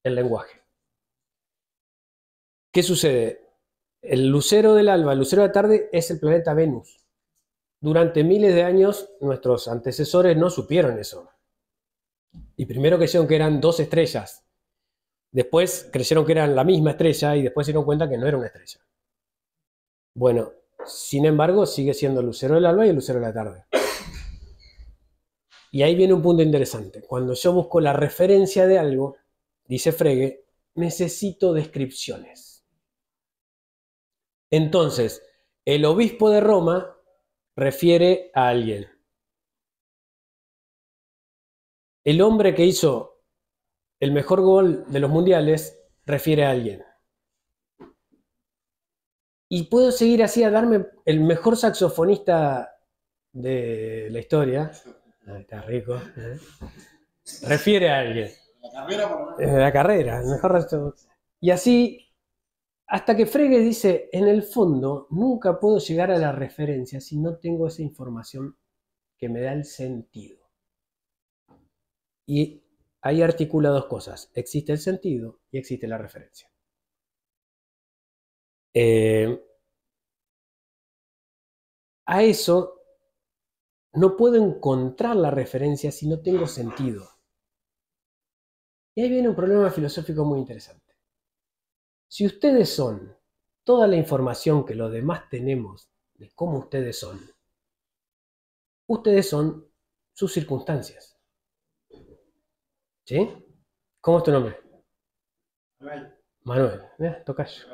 el lenguaje. ¿Qué sucede? El lucero del alba, el lucero de la tarde es el planeta Venus. Durante miles de años nuestros antecesores no supieron eso. Y primero creyeron que eran dos estrellas. Después creyeron que eran la misma estrella y después se dieron cuenta que no era una estrella. Bueno, sin embargo, sigue siendo el lucero del alba y el lucero de la tarde. Y ahí viene un punto interesante. Cuando yo busco la referencia de algo, dice Frege, necesito descripciones. Entonces, el obispo de Roma refiere a alguien. El hombre que hizo el mejor gol de los mundiales refiere a alguien. Y puedo seguir así a darme el mejor saxofonista de la historia. Está rico. Refiere a alguien. La carrera, el mejor. Y así, hasta que Frege dice, en el fondo, nunca puedo llegar a la referencia si no tengo esa información que me da el sentido. Y ahí articula dos cosas. Existe el sentido y existe la referencia. A eso no puedo encontrar la referencia si no tengo sentido. Y ahí viene un problema filosófico muy interesante. Si ustedes son toda la información que los demás tenemos de cómo ustedes son sus circunstancias. ¿Sí? ¿Cómo es tu nombre? Manuel. Tocayo.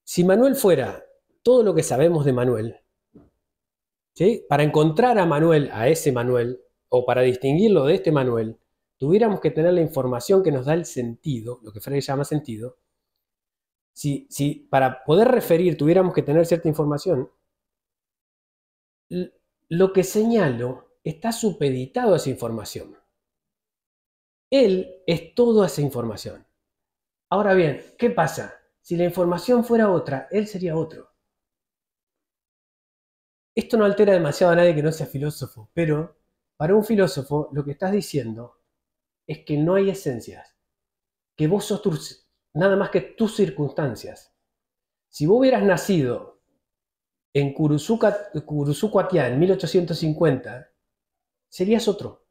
Si Manuel fuera todo lo que sabemos de Manuel, ¿sí? Para encontrar a Manuel, a ese Manuel, o para distinguirlo de este Manuel, tuviéramos que tener la información que nos da el sentido, lo que Frege llama sentido. Si para poder referir tuviéramos que tener cierta información, lo que señalo está supeditado a esa información. Él es toda esa información. Ahora bien, ¿qué pasa? Si la información fuera otra, él sería otro. Esto no altera demasiado a nadie que no sea filósofo, pero para un filósofo lo que estás diciendo es que no hay esencias, que vos sos nada más que tus circunstancias. Si vos hubieras nacido en Curuzucuatiá en 1850, serías otro.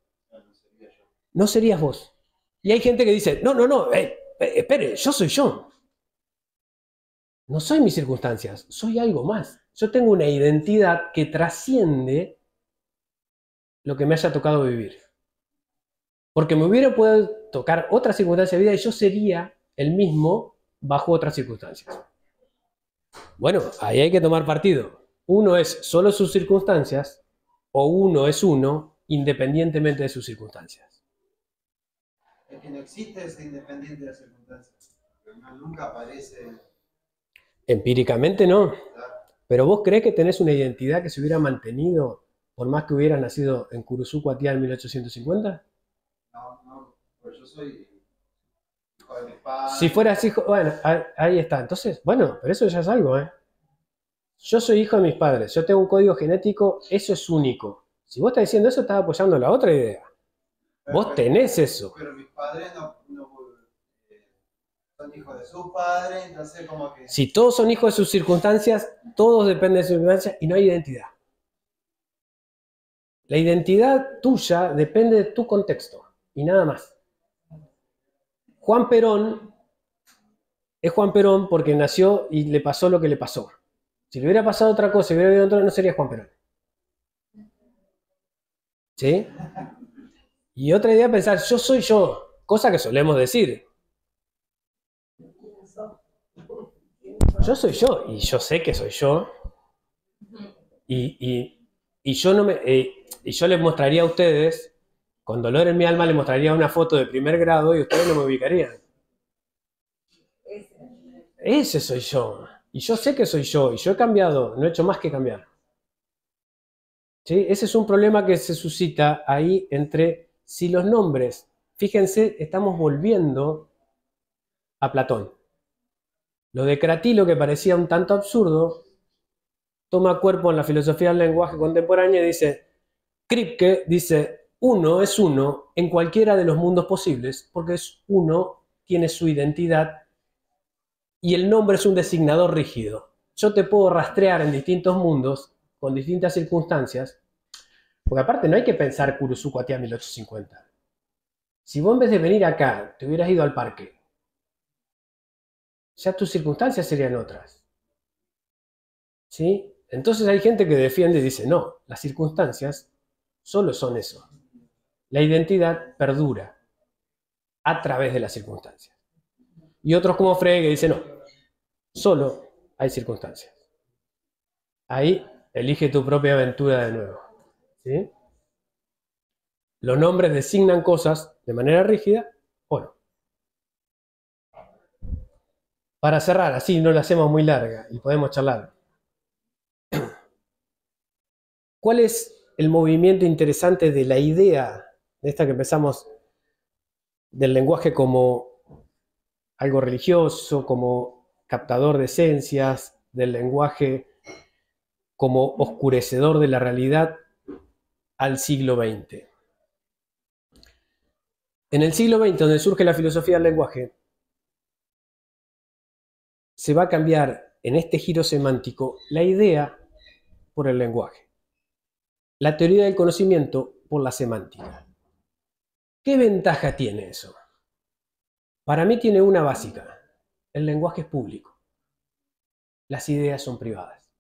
No serías vos. Y hay gente que dice, no, espere, yo soy yo. No soy mis circunstancias, soy algo más. Yo tengo una identidad que trasciende lo que me haya tocado vivir. Porque me hubiera podido tocar otra circunstancia de vida y yo sería el mismo bajo otras circunstancias. Bueno, ahí hay que tomar partido. Uno es solo sus circunstancias o uno es uno independientemente de sus circunstancias. Es que no existe ese independiente de las circunstancias. Nunca aparece. Empíricamente no. Pero vos crees que tenés una identidad que se hubiera mantenido por más que hubieras nacido en Curuzucuatiá en 1850? No, pues yo soy hijo de mis padres. Si fueras hijo, bueno, ahí está. Entonces, bueno, pero eso ya es algo, ¿eh? Yo soy hijo de mis padres, yo tengo un código genético, eso es único. Si vos estás diciendo eso, estás apoyando la otra idea. Vos tenés eso. Pero mis padres no son hijos de sus padres, entonces como que... Si todos son hijos de sus circunstancias, todos dependen de sus circunstancias y no hay identidad. La identidad tuya depende de tu contexto y nada más. Juan Perón es Juan Perón porque nació y le pasó lo que le pasó. Si le hubiera pasado otra cosa, si hubiera habido otro, no sería Juan Perón. ¿Sí? Y otra idea es pensar, yo soy yo, cosa que solemos decir. Yo soy yo, y yo sé que soy yo. Y yo no me, y yo les mostraría a ustedes, con dolor en mi alma, les mostraría una foto de primer grado y ustedes no me ubicarían. Ese soy yo. Y yo sé que soy yo, y yo he cambiado, no he hecho más que cambiar. ¿Sí? Ese es un problema que se suscita ahí entre si los nombres, fíjense, estamos volviendo a Platón. Lo de Cratilo, que parecía un tanto absurdo, toma cuerpo en la filosofía del lenguaje contemporánea y dice, Kripke dice, uno es uno en cualquiera de los mundos posibles, porque es uno, tiene su identidad y el nombre es un designador rígido. Yo te puedo rastrear en distintos mundos, con distintas circunstancias, porque aparte no hay que pensar Kurusuko a ti a 1850. Si vos en vez de venir acá te hubieras ido al parque, ya tus circunstancias serían otras. ¿Sí? Entonces hay gente que defiende y dice, no, las circunstancias solo son eso. La identidad perdura a través de las circunstancias. Y otros como Frege dicen, no, solo hay circunstancias. Ahí elige tu propia aventura de nuevo. ¿Sí? Los nombres designan cosas de manera rígida o no. Para cerrar, así no la hacemos muy larga y podemos charlar. ¿Cuál es el movimiento interesante de la idea de esta que empezamos del lenguaje como algo religioso, como captador de esencias, del lenguaje como oscurecedor de la realidad al siglo XX? En el siglo XX, donde surge la filosofía del lenguaje, se va a cambiar en este giro semántico la idea por el lenguaje, la teoría del conocimiento por la semántica. ¿Qué ventaja tiene eso? Para mí tiene una básica. El lenguaje es público. Las ideas son privadas.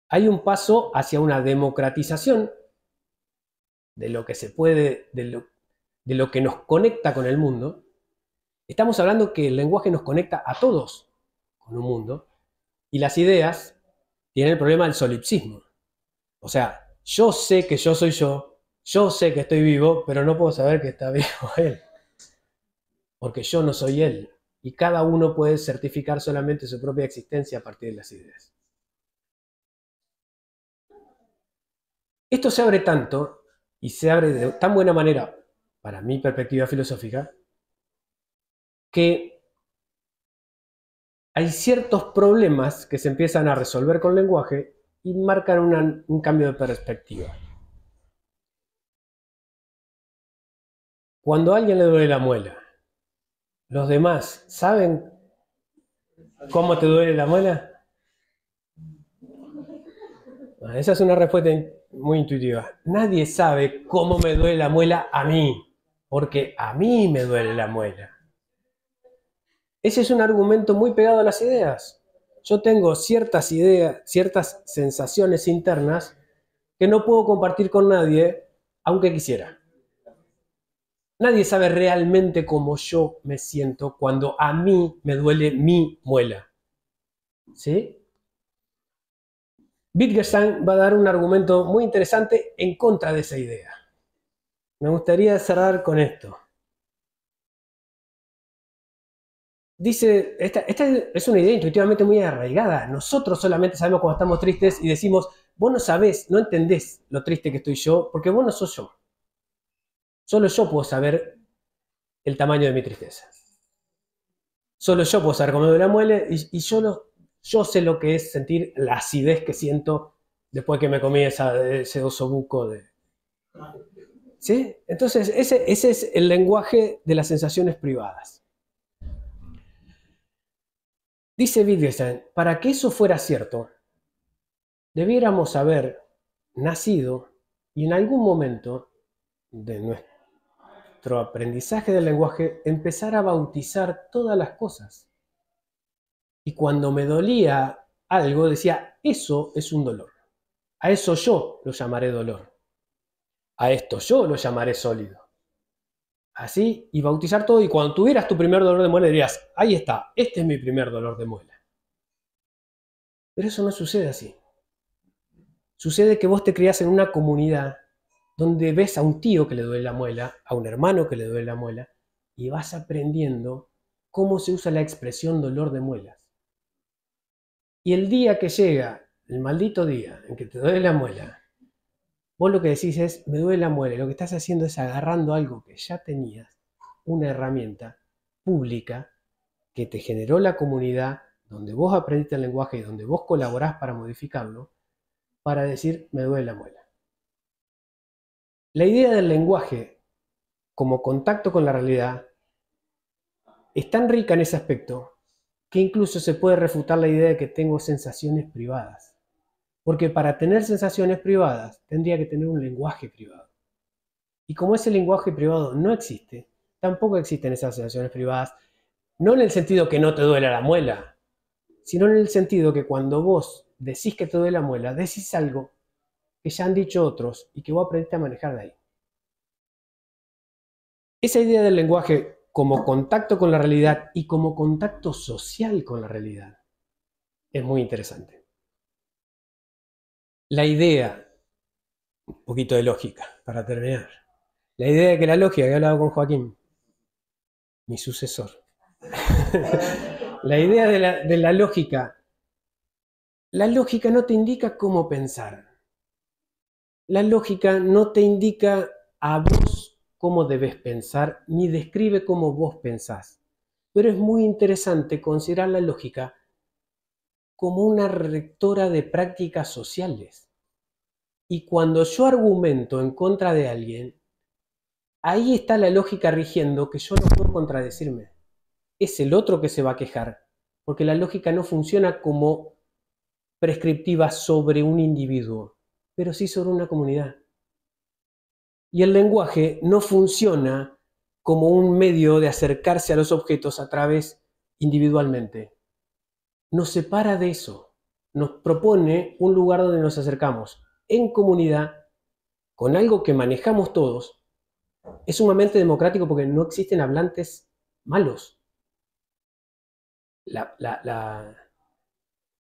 Hay un paso hacia una democratización de lo que se puede, de lo que nos conecta con el mundo. Estamos hablando que el lenguaje nos conecta a todos con un mundo y las ideas tienen el problema del solipsismo. O sea, yo sé que yo soy yo sé que estoy vivo, pero no puedo saber que está vivo él, porque yo no soy él. Y cada uno puede certificar solamente su propia existencia a partir de las ideas. Esto se abre tanto y se abre de tan buena manera, para mi perspectiva filosófica, que hay ciertos problemas que se empiezan a resolver con lenguaje y marcan un cambio de perspectiva. Cuando a alguien le duele la muela, ¿los demás saben cómo te duele la muela? Esa es una respuesta muy intuitiva. Nadie sabe cómo me duele la muela a mí, porque a mí me duele la muela. Ese es un argumento muy pegado a las ideas. Yo tengo ciertas ideas, ciertas sensaciones internas que no puedo compartir con nadie, aunque quisiera. Nadie sabe realmente cómo yo me siento cuando a mí me duele mi muela. ¿Sí? Wittgenstein va a dar un argumento muy interesante en contra de esa idea. Me gustaría cerrar con esto. Dice, esta es una idea intuitivamente muy arraigada. Nosotros solamente sabemos cuando estamos tristes y decimos, vos no sabés, no entendés lo triste que estoy yo, porque vos no sos yo. Solo yo puedo saber el tamaño de mi tristeza. Solo yo puedo saber cómo me duele la muela y yo sé lo que es sentir la acidez que siento después que me comí ese osobuco de... ¿Sí? Entonces, ese es el lenguaje de las sensaciones privadas. Dice Wittgenstein, para que eso fuera cierto, debiéramos haber nacido y en algún momento de nuestro aprendizaje del lenguaje empezar a bautizar todas las cosas. Y cuando me dolía algo, decía, eso es un dolor. A eso yo lo llamaré dolor. A esto yo lo llamaré sólido. Así, y bautizar todo, y cuando tuvieras tu primer dolor de muela dirías, ahí está, este es mi primer dolor de muela. Pero eso no sucede así. Sucede que vos te criás en una comunidad donde ves a un tío que le duele la muela, a un hermano que le duele la muela, y vas aprendiendo cómo se usa la expresión dolor de muelas. Y el día que llega, el maldito día en que te duele la muela, vos lo que decís es, me duele la muela, y lo que estás haciendo es agarrando algo que ya tenías, una herramienta pública que te generó la comunidad, donde vos aprendiste el lenguaje y donde vos colaborás para modificarlo, para decir, me duele la muela. La idea del lenguaje como contacto con la realidad es tan rica en ese aspecto que incluso se puede refutar la idea de que tengo sensaciones privadas. Porque para tener sensaciones privadas tendría que tener un lenguaje privado. Y como ese lenguaje privado no existe, tampoco existen esas sensaciones privadas, no en el sentido que no te duele la muela, sino en el sentido que cuando vos decís que te duele la muela, decís algo que ya han dicho otros y que vos aprendiste a manejar de ahí. Esa idea del lenguaje como contacto con la realidad y como contacto social con la realidad es muy interesante. La idea, un poquito de lógica para terminar, la idea de que la lógica, que he hablado con Joaquín, mi sucesor, la idea de la lógica no te indica cómo pensar. La lógica no te indica a vos cómo debes pensar, ni describe cómo vos pensás. Pero es muy interesante considerar la lógica como una rectora de prácticas sociales. Y cuando yo argumento en contra de alguien, ahí está la lógica rigiendo que yo no puedo contradecirme. Es el otro que se va a quejar, porque la lógica no funciona como prescriptiva sobre un individuo, pero sí sobre una comunidad. Y el lenguaje no funciona como un medio de acercarse a los objetos a través individualmente. Nos separa de eso. Nos propone un lugar donde nos acercamos en comunidad, con algo que manejamos todos. Es sumamente democrático porque no existen hablantes malos.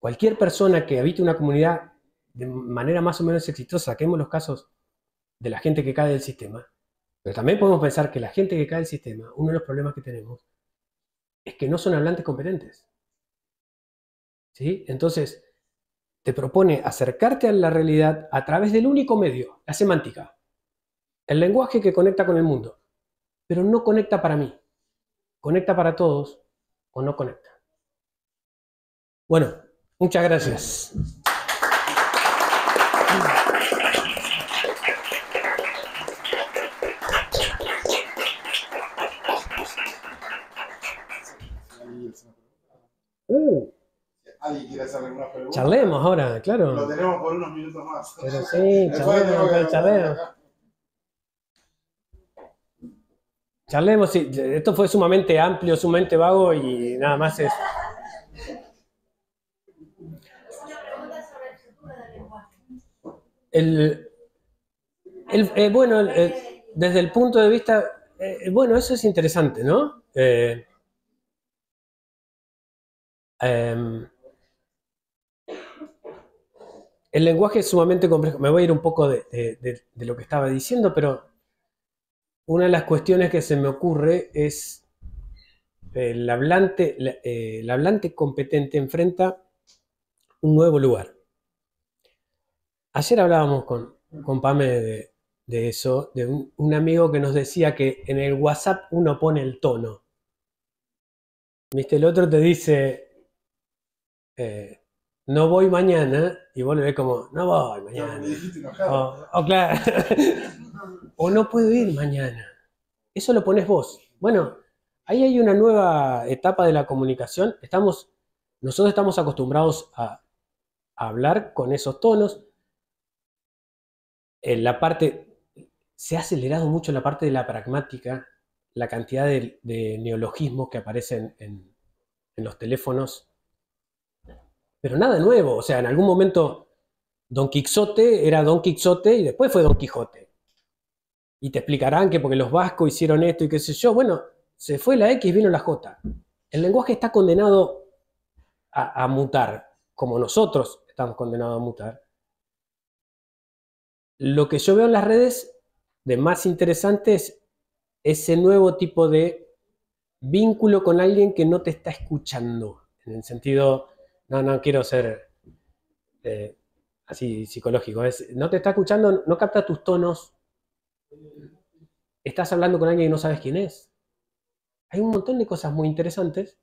Cualquier persona que habite una comunidad de manera más o menos exitosa, saquemos los casos de la gente que cae del sistema, pero también podemos pensar que la gente que cae del sistema, uno de los problemas que tenemos es que no son hablantes competentes. ¿Sí? Entonces, te propone acercarte a la realidad a través del único medio, la semántica, el lenguaje que conecta con el mundo, pero no conecta para mí, conecta para todos o no conecta. Bueno, muchas gracias. ¿Alguien quiere hacer alguna pregunta? Charlemos ahora, claro. Lo tenemos por unos minutos más. Pero sí, charlemos. Charlemos, sí. Esto fue sumamente amplio, sumamente vago y nada más es... Una pregunta sobre el futuro del lenguaje. Bueno, desde el punto de vista... bueno, eso es interesante, ¿no? El lenguaje es sumamente complejo. Me voy a ir un poco de lo que estaba diciendo, pero una de las cuestiones que se me ocurre es el hablante competente enfrenta un nuevo lugar. Ayer hablábamos con Pame de eso, de un amigo que nos decía que en el WhatsApp uno pone el tono. ¿Viste? El otro te dice... no voy mañana, y vos le ves como, no voy mañana. Me dijiste enojado. O claro, o no puedo ir mañana. Eso lo pones vos. Bueno, ahí hay una nueva etapa de la comunicación. Nosotros estamos acostumbrados a hablar con esos tonos. Se ha acelerado mucho la parte de la pragmática, la cantidad de neologismos que aparecen en los teléfonos. Pero nada nuevo, o sea, en algún momento Don Quixote era Don Quixote y después fue Don Quijote. Y te explicarán que porque los vascos hicieron esto y qué sé yo, bueno, se fue la X, vino la J. El lenguaje está condenado a mutar, como nosotros estamos condenados a mutar. Lo que yo veo en las redes de más interesante es ese nuevo tipo de vínculo con alguien que no te está escuchando, en el sentido... No quiero ser así psicológico. No te está escuchando, no capta tus tonos. Estás hablando con alguien y no sabes quién es. Hay un montón de cosas muy interesantes.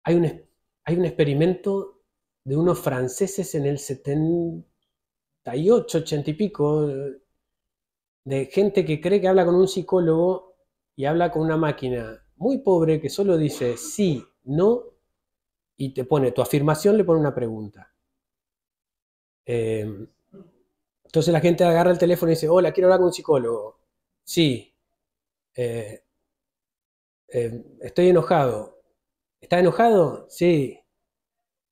Hay un experimento de unos franceses en el 78, 80 y pico, de gente que cree que habla con un psicólogo y habla con una máquina muy pobre que solo dice sí, no, y te pone tu afirmación, le pone una pregunta. Entonces la gente agarra el teléfono y dice, hola, quiero hablar con un psicólogo. Sí. Estoy enojado. ¿Estás enojado? Sí.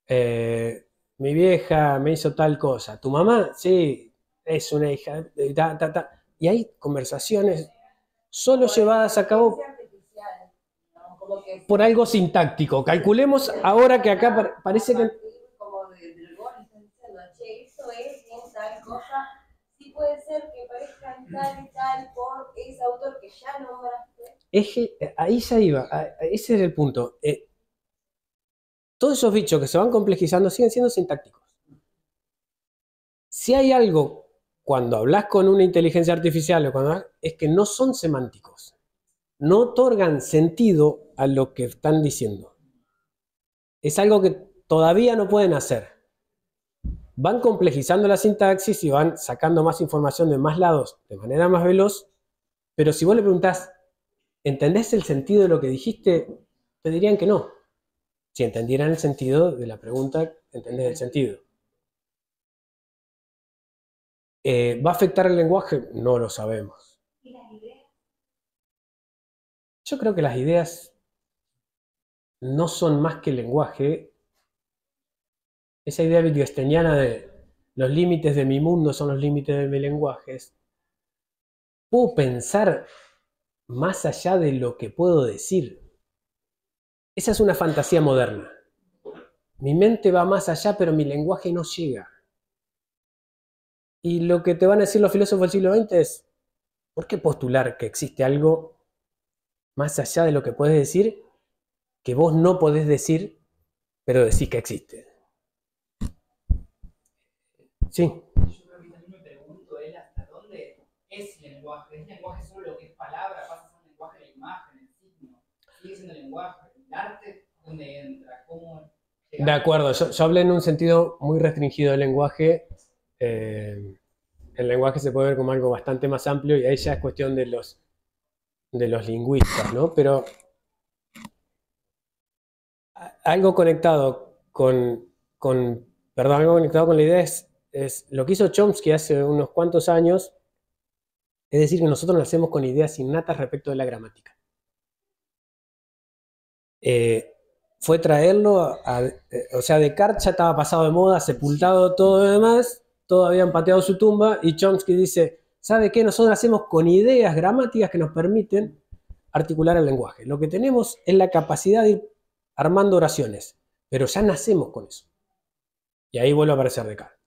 Mi vieja me hizo tal cosa. ¿Tu mamá? Sí. Es una hija. Y hay conversaciones solo llevadas a cabo por algo sintáctico. Calculemos ahora que acá parece que... Como del gol, están diciendo, che, eso es bien tal cosa, sí puede ser que parezcan tal y tal por ese autor que ya nombraste. Ahí ya iba, ese es el punto. Todos esos bichos que se van complejizando siguen siendo sintácticos. Si hay algo, cuando hablas con una inteligencia artificial, es que no son semánticos. No otorgan sentido a lo que están diciendo. Es algo que todavía no pueden hacer. Van complejizando la sintaxis y van sacando más información de más lados de manera más veloz, pero si vos le preguntás, ¿entendés el sentido de lo que dijiste? Te dirían que no. Si entendieran el sentido de la pregunta, ¿entendés el sentido? ¿Va a afectar el lenguaje? No lo sabemos. ¿Y las ideas? Yo creo que las ideas no son más que el lenguaje. Esa idea wittgensteiniana de los límites de mi mundo son los límites de mi lenguaje. Puedo pensar más allá de lo que puedo decir. Esa es una fantasía moderna. Mi mente va más allá, pero mi lenguaje no llega. Y lo que te van a decir los filósofos del siglo XX es, ¿por qué postular que existe algo más allá de lo que puedes decir, que vos no podés decir, pero decís que existe? Sí. Yo creo que también me pregunto él hasta dónde es lenguaje. ¿Es lenguaje solo lo que es palabra? ¿Pasa a ser un lenguaje de la imagen, el signo? ¿Sigue siendo lenguaje? ¿El arte dónde entra? ¿Cómo De acuerdo, yo hablé en un sentido muy restringido del lenguaje. El lenguaje se puede ver como algo bastante más amplio y ahí ya es cuestión de los lingüistas, ¿no? Pero algo conectado algo conectado con la idea es lo que hizo Chomsky hace unos cuantos años, es decir, que nosotros nacemos con ideas innatas respecto de la gramática. Fue traerlo o sea, Descartes ya estaba pasado de moda, sepultado todo lo demás, todos habían pateado su tumba y Chomsky dice, ¿sabe qué? Nosotros nacemos con ideas gramáticas que nos permiten articular el lenguaje. Lo que tenemos es la capacidad de ir armando oraciones, pero ya nacemos con eso. Y ahí vuelve a aparecer Descartes.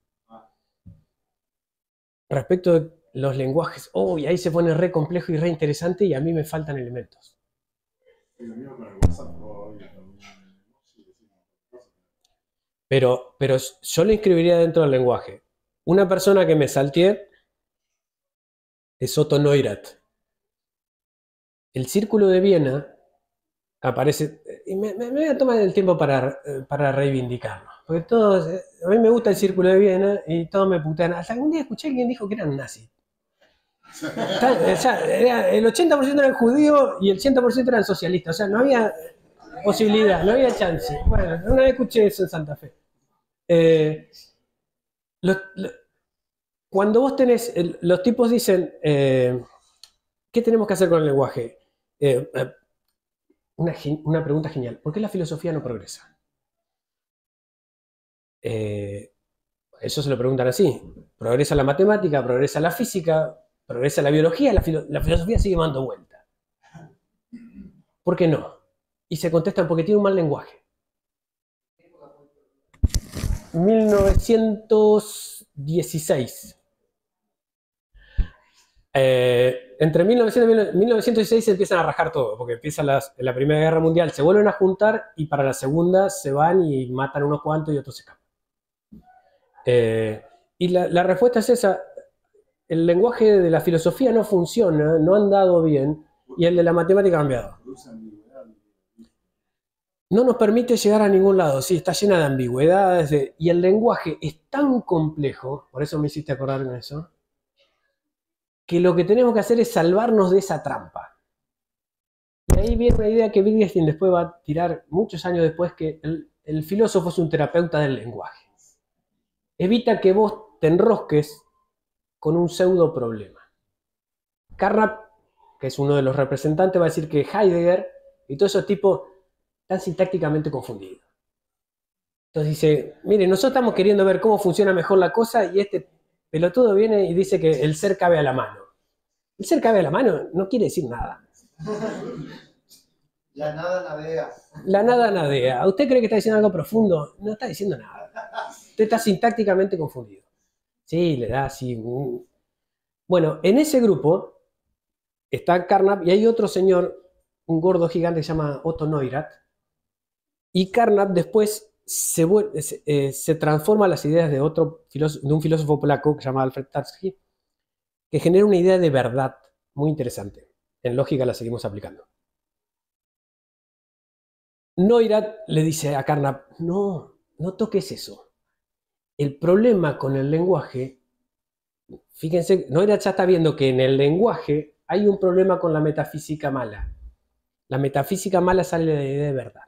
Respecto de los lenguajes, y ahí se pone re complejo y re interesante y a mí me faltan elementos. Pero yo lo inscribiría dentro del lenguaje. Una persona que me salteé es Otto Neurath. El Círculo de Viena aparece, y me voy a tomar el tiempo para reivindicarlo. Porque a mí me gusta el Círculo de Viena y todos me putean. Hasta algún día escuché a alguien dijo que eran nazis. El 80% eran judíos y el 100% eran socialistas. O sea, no había posibilidad, no había chance. Bueno, una vez escuché eso en Santa Fe. Cuando vos tenés, los tipos dicen, ¿qué tenemos que hacer con el lenguaje? Una pregunta genial. ¿Por qué la filosofía no progresa? Eso se lo preguntan así. Progresa la matemática, progresa la física, progresa la biología, la filosofía sigue dando vuelta. ¿Por qué no? Y se contestan porque tiene un mal lenguaje. 1916. Entre 1900 y 1916 se empiezan a rajar todo, porque empieza la Primera Guerra Mundial, se vuelven a juntar y para la Segunda se van y matan unos cuantos y otros se escapan. Y la respuesta es esa: el lenguaje de la filosofía no funciona, no ha andado bien, y el de la matemática ha cambiado. No nos permite llegar a ningún lado, sí, está llena de ambigüedades, y el lenguaje es tan complejo, por eso me hiciste acordar con eso, que lo que tenemos que hacer es salvarnos de esa trampa. Y ahí viene una idea que Wittgenstein después va a tirar muchos años después, que el filósofo es un terapeuta del lenguaje. Evita que vos te enrosques con un pseudo problema. Carnap, que es uno de los representantes, va a decir que Heidegger y todos esos tipos están sintácticamente confundidos. Entonces dice, mire, nosotros estamos queriendo ver cómo funciona mejor la cosa y este pelotudo viene y dice que el ser cabe a la mano. El ser cabe a la mano no quiere decir nada. La nada navega. La nada nadea. ¿Usted cree que está diciendo algo profundo? No está diciendo nada. Usted está sintácticamente confundido. Sí, le da así. Bueno, en ese grupo está Carnap y hay otro señor, un gordo gigante que se llama Otto Neurath. Y Carnap después se transforma a las ideas de un filósofo polaco que se llama Alfred Tarski, que genera una idea de verdad muy interesante. En lógica la seguimos aplicando. Neurath le dice a Carnap, no toques eso. El problema con el lenguaje, fíjense, Neurath ya está viendo que en el lenguaje hay un problema con la metafísica mala. La metafísica mala sale de la idea de verdad.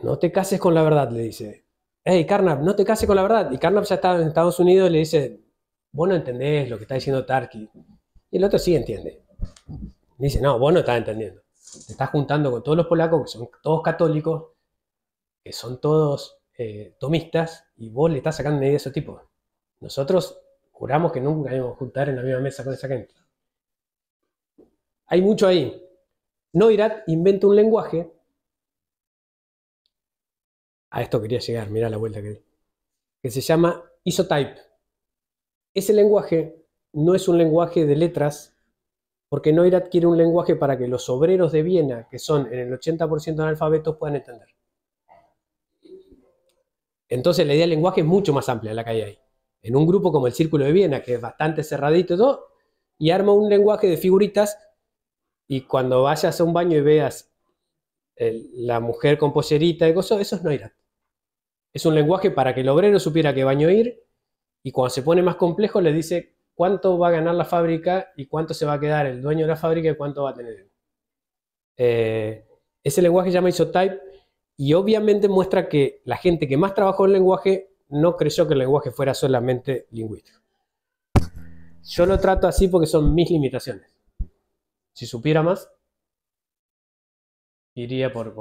No te cases con la verdad, le dice. Hey, Carnap, no te cases con la verdad. Y Carnap ya está en Estados Unidos y le dice, vos no entendés lo que está diciendo Tarski. Y el otro sí entiende. Dice, no, vos no estás entendiendo. Te estás juntando con todos los polacos, que son todos católicos, que son todos tomistas, y vos le estás sacando una idea de ese tipo. Nosotros juramos que nunca íbamos a juntar en la misma mesa con esa gente. Hay mucho ahí. Neurath inventa un lenguaje. A esto quería llegar, mirá la vuelta que di. Que se llama isotype. Ese lenguaje no es un lenguaje de letras, porque Neurath quiere un lenguaje para que los obreros de Viena, que son en el 80% analfabetos, puedan entender. Entonces la idea del lenguaje es mucho más amplia la que hay ahí. En un grupo como el Círculo de Viena, que es bastante cerradito y todo, y arma un lenguaje de figuritas, y cuando vayas a un baño y veas la mujer con pollerita y cosas, eso es Neurath. Es un lenguaje para que el obrero supiera qué baño ir, y cuando se pone más complejo le dice cuánto va a ganar la fábrica y cuánto se va a quedar el dueño de la fábrica y cuánto va a tener. Ese lenguaje se llama isotype y obviamente muestra que la gente que más trabajó en el lenguaje no creyó que el lenguaje fuera solamente lingüístico. Yo lo trato así porque son mis limitaciones. Si supiera más, iría por...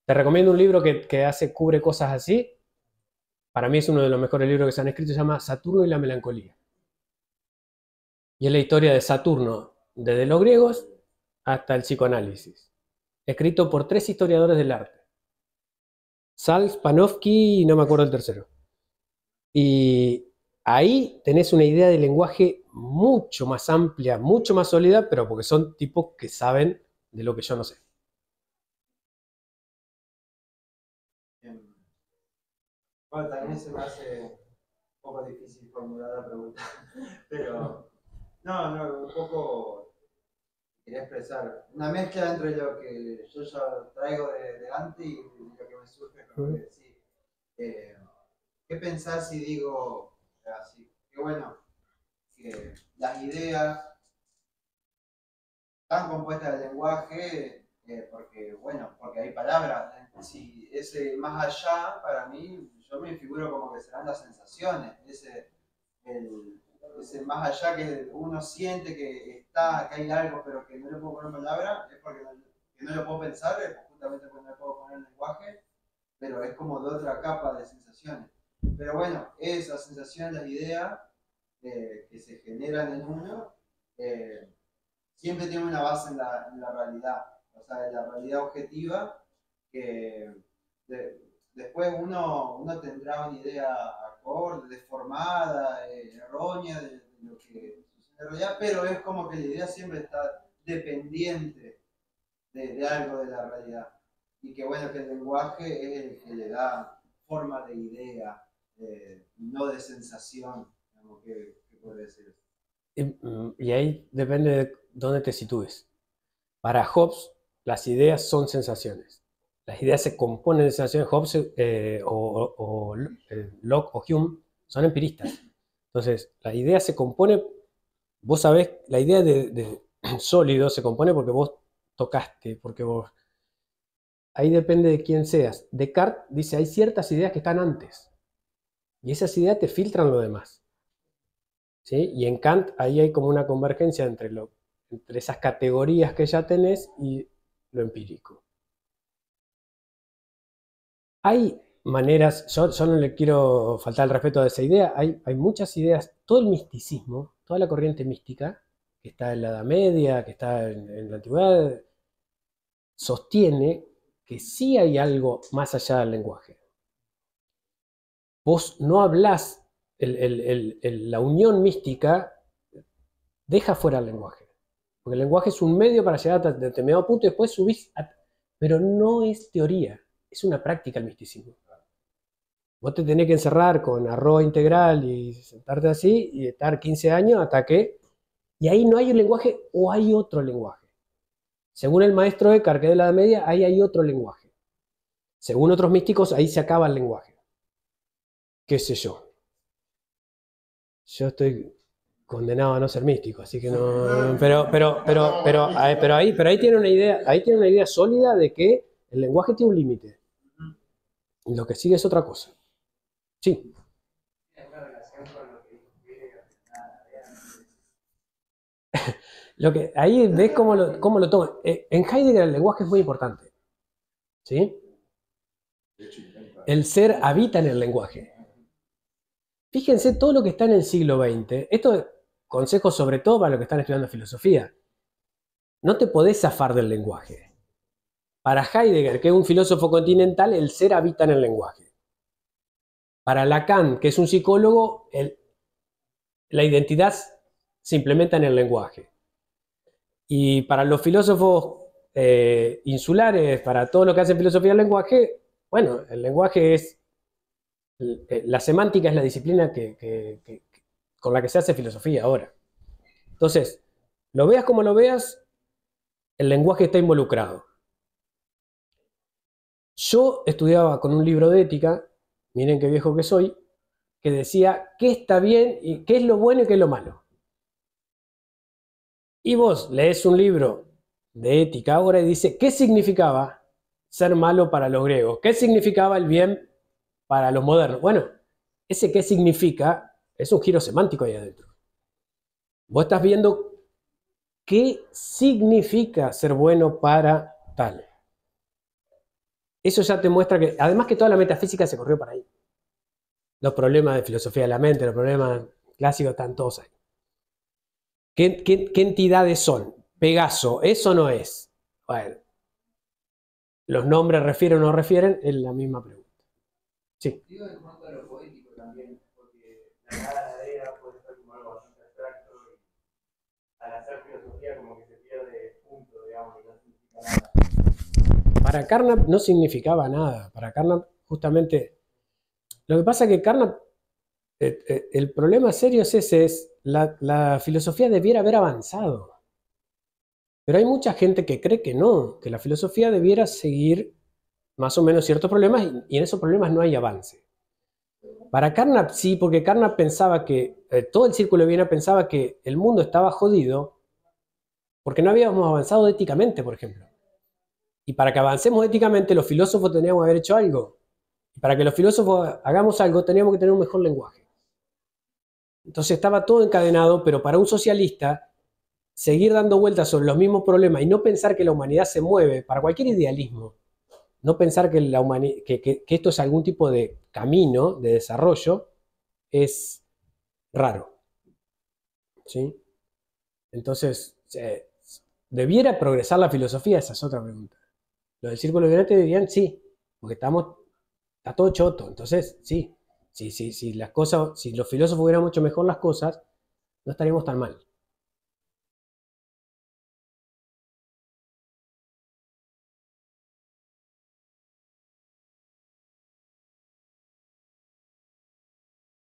Te recomiendo un libro que cubre cosas así. Para mí es uno de los mejores libros que se han escrito, se llama Saturno y la melancolía. Y es la historia de Saturno, desde los griegos hasta el psicoanálisis. Escrito por 3 historiadores del arte. Sals, Panofsky y no me acuerdo el tercero. Y ahí tenés una idea de lenguaje mucho más amplia, mucho más sólida, pero porque son tipos que saben de lo que yo no sé. Bueno, también se me hace un poco difícil formular la pregunta, pero no, un poco quería expresar una mezcla entre lo que yo ya traigo de antes y lo que me surge con lo que decís. ¿Qué pensás si digo así? Que bueno, que las ideas están compuestas del lenguaje, porque hay palabras. Si ese más allá, para mí, yo me figuro como que serán las sensaciones, ese más allá que uno siente que hay algo, pero que no le puedo poner palabra, es porque no lo puedo pensar, es justamente porque no le puedo poner lenguaje, pero es como de otra capa de sensaciones. Pero bueno, esas sensaciones, las ideas que se generan en uno, siempre tienen una base en la realidad, o sea, en la realidad objetiva, que después uno tendrá una idea acorde, deformada, errónea de lo que sucede en realidad, pero es como que la idea siempre está dependiente de algo de la realidad. Y que bueno, que el lenguaje es el que le da forma de idea, no de sensación, digamos, que puede ser. Y ahí depende de dónde te sitúes. Para Hobbes, las ideas son sensaciones. Las ideas se componen de sensaciones. Hobbes Locke o Hume son empiristas. Entonces, la idea se compone, vos sabés, la idea de sólido se compone porque vos tocaste, porque vos... Ahí depende de quién seas. Descartes dice, hay ciertas ideas que están antes. Y esas ideas te filtran lo demás. ¿Sí? Y en Kant ahí hay como una convergencia entre esas categorías que ya tenés y lo empírico. Hay maneras, yo no le quiero faltar el respeto a esa idea, hay muchas ideas, todo el misticismo, toda la corriente mística, que está en la Edad Media, que está en la Antigüedad, sostiene que sí hay algo más allá del lenguaje. Vos no hablás, la unión mística deja fuera el lenguaje. Porque el lenguaje es un medio para llegar a determinado punto y después subís. Pero no es teoría, es una práctica el misticismo. Vos te tenés que encerrar con arroz integral y sentarte así y estar 15 años hasta que... Y ahí no hay un lenguaje o hay otro lenguaje. Según el maestro Eckhart, que es de la Edad Media, ahí hay otro lenguaje. Según otros místicos, ahí se acaba el lenguaje. ¿Qué sé yo? Yo estoy condenado a no ser místico, así que no... Pero ahí tiene una idea sólida de que el lenguaje tiene un límite. Y lo que sigue es otra cosa. Sí. Ahí ves cómo lo toma. En Heidegger el lenguaje es muy importante. ¿Sí? El ser habita en el lenguaje. Fíjense todo lo que está en el siglo XX. Esto es consejo sobre todo para los que están estudiando filosofía. No te podés zafar del lenguaje. Para Heidegger, que es un filósofo continental, el ser habita en el lenguaje. Para Lacan, que es un psicólogo, la identidad se implementa en el lenguaje. Y para los filósofos insulares, para todo lo que hacen filosofía del lenguaje, bueno, el lenguaje es... La semántica es la disciplina con la que se hace filosofía ahora. Entonces, lo veas como lo veas, el lenguaje está involucrado. Yo estudiaba con un libro de ética, miren qué viejo que soy, que decía qué está bien y qué es lo bueno y qué es lo malo. Y vos lees un libro de ética ahora y dice qué significaba ser malo para los griegos, qué significaba el bien para los modernos. Bueno, ese qué significa es un giro semántico ahí adentro. Vos estás viendo qué significa ser bueno para tal. Eso ya te muestra que, además que toda la metafísica se corrió para ahí. Los problemas de filosofía de la mente, los problemas clásicos están todos ahí. ¿Qué entidades son? Pegaso, ¿eso no es? Bueno, los nombres refieren o no refieren, es la misma pregunta. Sí. Digo en cuanto a lo poético también, porque la idea puede ser como algo bastante abstracto y al hacer filosofía como que se pierde punto, digamos, y no significa nada. Para Carnap no significaba nada. Para Carnap justamente... Lo que pasa es que Carnap, el problema serio es ese, la filosofía debiera haber avanzado. Pero hay mucha gente que cree que no, que la filosofía debiera seguir más o menos ciertos problemas y en esos problemas no hay avance. Para Carnap sí, porque Carnap pensaba que, todo el círculo de Viena pensaba que el mundo estaba jodido porque no habíamos avanzado éticamente, por ejemplo. Y para que avancemos éticamente, los filósofos teníamos que haber hecho algo. Y para que los filósofos hagamos algo, teníamos que tener un mejor lenguaje. Entonces estaba todo encadenado, pero para un socialista, seguir dando vueltas sobre los mismos problemas y no pensar que la humanidad se mueve, para cualquier idealismo, no pensar que esto es algún tipo de camino de desarrollo, es raro. ¿Sí? Entonces, ¿debiera progresar la filosofía? Esa es otra pregunta. Los del círculo de Viena dirían sí, porque está todo choto. Entonces, sí, si los filósofos hubieran hecho mejor las cosas, no estaríamos tan mal.